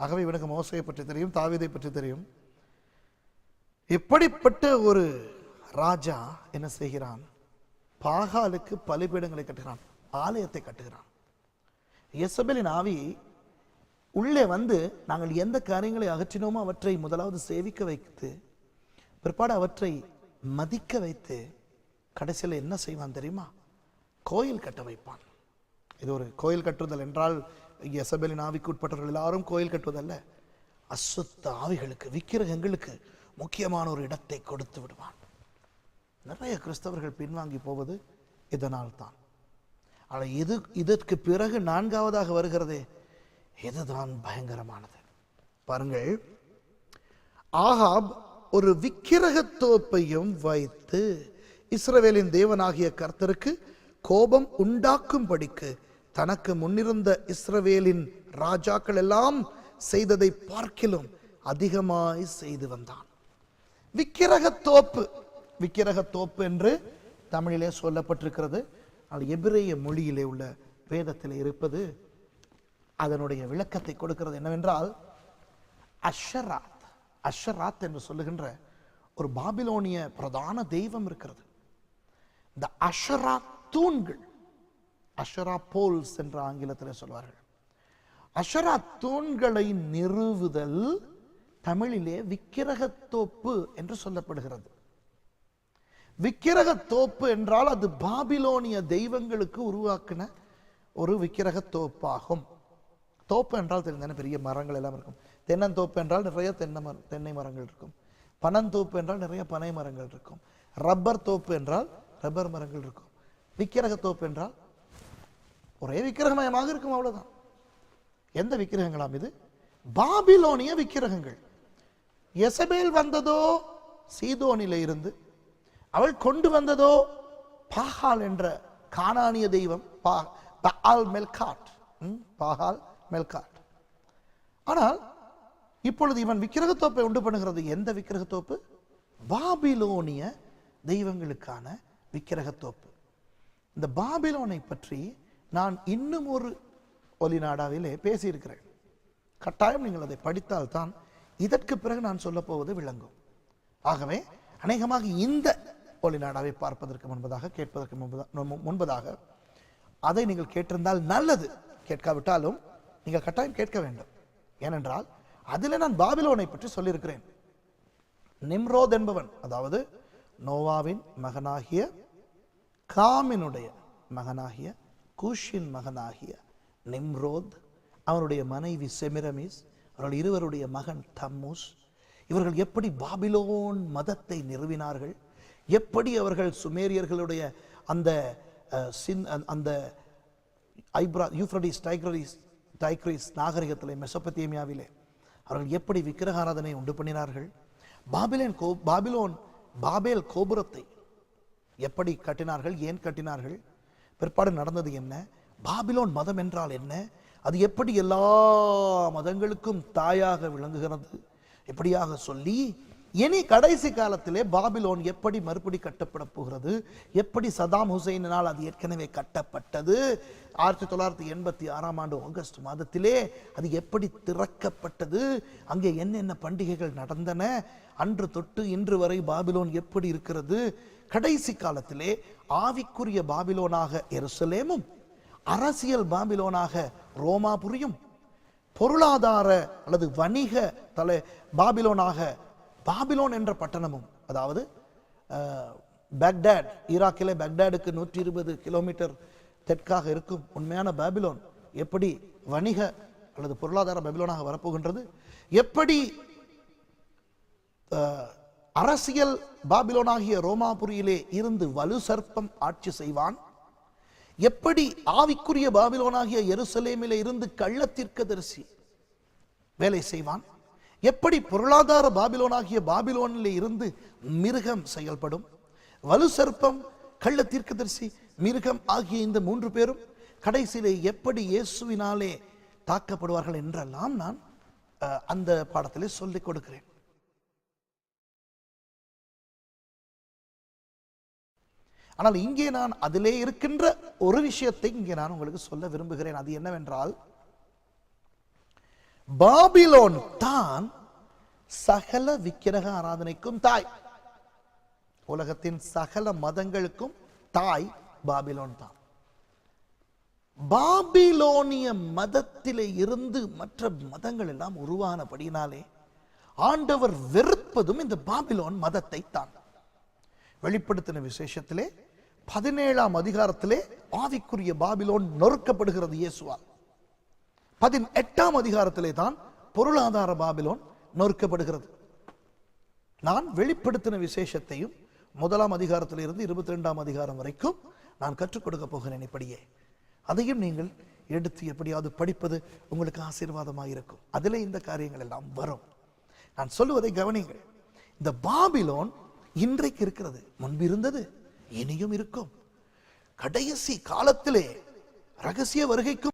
ஆகவே இவனுக்கு மோசையை பற்றி தெரியும், தாவீதை பற்றி தெரியும். இப்படிப்பட்ட ஒரு ராஜா என்ன செய்கிறான்? பாகாலுக்கு பலிபீடங்களை கட்டுகிறான், ஆலயத்தை கட்டுகிறான். யேசபேலின் ஆவி உள்ளே வந்து நாங்கள் எந்த காரியங்களை அகற்றினோமோ அவற்றை முதலாவது சேவிக்க வைத்து, பிற்பாடு அவற்றை மதிக்க வைத்து, கடைசியில் என்ன செய்வான் தெரியுமா? கோயில் கட்ட வைப்பான். இது ஒரு கோயில் கட்டுதல் என்றால் யேசபேலின் ஆவிக்கு உட்பட்டவர்கள் எல்லாரும் கோயில் கட்டுவதல்ல. அசுத்த ஆவிகளுக்கு, விக்கிரகங்களுக்கு முக்கியமான ஒரு இடத்தை கொடுத்து விடுவான். நிறைய கிறிஸ்தவர்கள் பின்வாங்கி போவது இதனால் தான். ஆனால் இதற்கு பிறகு நான்காவதாக வருகிறதே, இதுதான் பயங்கரமானது. பாருங்கள், ஆகாப் ஒரு விக்கிரகத்தோப்பையும் வைத்து இஸ்ரவேலின் தேவனாகிய கர்த்தருக்கு கோபம் உண்டாக்கும்படிக்கு தனக்கு முன்னிருந்த இஸ்ரவேலின் ராஜாக்கள் எல்லாம் செய்ததை பார்க்கிலும் அதிகமாய் செய்து வந்தான். விக்கிரகத்தோப்பு, விக்கிரகத்தோப்பு என்று தமிழிலே சொல்லப்பட்டிருக்கிறது. அது எபிரேய மொழியிலே உள்ள வேதத்தில் இருப்பது அதனுடைய விளக்கத்தை கொடுக்கிறது. என்னவென்றால், அஷராத், அஷராத் என்று சொல்லுகின்ற ஒரு பாபிலோனிய பிரதான தெய்வம் இருக்கிறது. இந்த அஷரா தூண்கள், அஷரா போல்ஸ் என்ற ஆங்கிலத்தில் சொல்வார்கள். அஷரா தூண்களை நிறுவுதல் தமிழிலே விக்கிரகத்தோப்பு என்று சொல்லப்படுகிறது. விக்கிரகத்தோப்பு என்றால் அது பாபிலோனிய தெய்வங்களுக்கு உருவாக்கின ஒரு விக்கிரகத்தோப்பாகும். தோப்பு என்றால் தெரிந்தான பெரிய மரங்கள் எல்லாம் இருக்கும். தென்னந்தோப்பு என்றால் நிறைய தென்னை மரங்கள் இருக்கும். பனந்தோப்பு என்றால் நிறைய பனை மரங்கள் இருக்கும். ரப்பர் தோப்பு என்றால் ரப்பர் மரங்கள் இருக்கும். விக்கிரகத்தோப்பு என்றால் ஒரே விக்கிரகமயமாக இருக்கும், அவ்வளவுதான். எந்த விக்கிரகங்களாம் இது? பாபிலோனிய விக்கிரகங்கள். யெசபேல் வந்ததோ சீதோனிலே இருந்து, அவள் கொண்டு வந்ததோ பாகால் என்ற கானானிய தெய்வம், பாகால் மெல்காட், பாகால் மெல்காட். ஆனால் இப்பொழுது இவன் விக்கிரகத்தோப்பை உண்டு பண்ணுகிறது. எந்த விக்கிரகத்தோப்பு? பாபிலோனிய தெய்வங்களுக்கான விக்கிரகத்தோப்பு. இந்த பாபிலோனை பற்றி நான் இன்னும் ஒரு ஒலிநாடாவிலே பேசியிருக்கிறேன். கட்டாயம் நீங்கள் அதை படித்தால் தான் இதற்கு பிறகு நான் சொல்ல போவது விளங்கும். ஆகவே அநேகமாக இந்த ஒலிநாடாவை பார்ப்பதற்கு முன்பதாக, கேட்பதற்கு முன்பதாக அதை நீங்கள் கேட்டிருந்தால் நல்லது. கேட்காவிட்டாலும் நீங்கள் கட்டாயம் கேட்க வேண்டும். ஏனென்றால் அதில் நான் பாபிலோனை பற்றி சொல்லியிருக்கிறேன். நிம்ரோத் என்பவன், அதாவது நோவாவின் மகனாகிய காமினுடைய மகனாகிய கூஷின் மகனாகிய நிம்ரோத், அவனுடைய மனைவி செமிரமிஸ், அவர்கள் இருவருடைய மகன் தம்மூஸ், இவர்கள் எப்படி பாபிலோன் மதத்தை நிறுவினார்கள், எப்படி அவர்கள் சுமேரியர்களுடைய அந்த அந்த யூப்ரடிஸ் டைக்ரிஸ் நாகரிகத்திலே, மெசொப்பொத்தேமியாவிலே அவர்கள் எப்படி விக்கிரகாராதனை உண்டு பண்ணினார்கள், பாபேல் கோபுரத்தை எப்படி கட்டினார்கள், ஏன் கட்டினார்கள், பிற்பாடு நடந்தது என்ன, பாபிலோன் மதம் என்றால் என்ன, அது எப்படி எல்லா மதங்களுக்கும் தாயாக விளங்குகிறது, இப்படியாக சொல்லி இனி கடைசி காலத்திலே பாபிலோன் எப்படி மறுபடி கட்டப்பட போகிறது, எப்படி சதாம் ஹுசைனால் அது ஏற்கனவே கட்டப்பட்டது, 1986 ஆண்டு ஆகஸ்ட் மாதத்திலே அது எப்படி திறக்கப்பட்டது, அங்கே என்னென்ன பண்டிகைகள் நடந்தன, அன்று தொட்டு இன்று வரை பாபிலோன் எப்படி இருக்கிறது, கடைசி காலத்திலே ஆவிக்குரிய பாபிலோனாக எருசலேமும் அரசியல் பாபிலோனாக ரோமாபுரியும் பொருளாதார அல்லது வணிக தலை பாபிலோனாக பாபிலோன் என்ற பட்டணமும், அதாவது பாக்தாத், ஈராக்கிலே பாக்தாதுக்கு 120 கிலோமீட்டர் தெற்காக இருக்கும் உண்மையான பாபிலோன் எப்படி வணிக அல்லது பொருளாதார பாபிலோனாக வரப்போகின்றது, எப்படி அரசியல் பாபிலோனாகிய ரோமாபுரியிலே இருந்து வலு சர்ப்பம் ஆட்சி செய்வான், எப்படி ஆவிக்குரிய பாபிலோனாகிய எருசலேமிலே இருந்து கள்ளத்தீர்க்கதரிசி வேலை செய்வான், எப்படி பொருளாதார பாபிலோனாகிய பாபிலோனிலே இருந்து மிருகம் செயல்படும், வலு சர்ப்பம் கள்ளத்தீர்க்கதரிசி மிருகம் ஆகிய இந்த 3 பேரும் கடைசியிலே எப்படி இயேசுவினாலே தாக்கப்படுவார்கள் என்றெல்லாம் நான் அந்த பாடத்திலே சொல்லிக் கொடுக்கிறேன். ஆனால் இங்கே நான் அதிலே இருக்கின்ற ஒரு விஷயத்தை இங்கே நான் உங்களுக்கு சொல்ல விரும்புகிறேன். அது என்னவென்றால், பாபிலோன் தான் சகல விக்கிரக ஆராதனைக்கும் தாய். உலகத்தின் சகல மதங்களுக்கும் தாய் பாபிலோன் தான். பாபிலோனிய மதத்திலே இருந்து மற்ற மதங்கள் எல்லாம் உருவானபடினாலே ஆண்டவர் வெறுப்பதும் இந்த பாபிலோன் மதத்தை தான். வெளிப்படுத்தின விசேஷத்திலே 17ஆம் அதிகாரத்திலே ஆவிக்குரிய பாபிலோன் நொறுக்கப்படுகிறது இயேசுவால். 18ஆம் அதிகாரத்திலே தான் பொருளாதார பாபிலோன் நொறுக்கப்படுகிறது. நான் வெளிப்படுத்தின விசேஷத்தையும் 1ஆம் அதிகாரத்திலிருந்து 22ஆம் அதிகாரம் வரைக்கும் நான் கற்றுக் கொடுக்க போகிறேன். இப்படியே அதையும் நீங்கள் எடுத்து எப்படியாவது படிப்பது உங்களுக்கு ஆசீர்வாதமாக இருக்கும். அதிலே இந்த காரியங்கள் எல்லாம் வரும். நான் சொல்லுவதை கவனிங்கள். இந்த பாபிலோன் இன்றைக்கு இருக்கிறது, முன்பு இருந்தது, இனியும் இருக்கும். கடைசி காலத்திலே ரகசிய வருகைக்கும்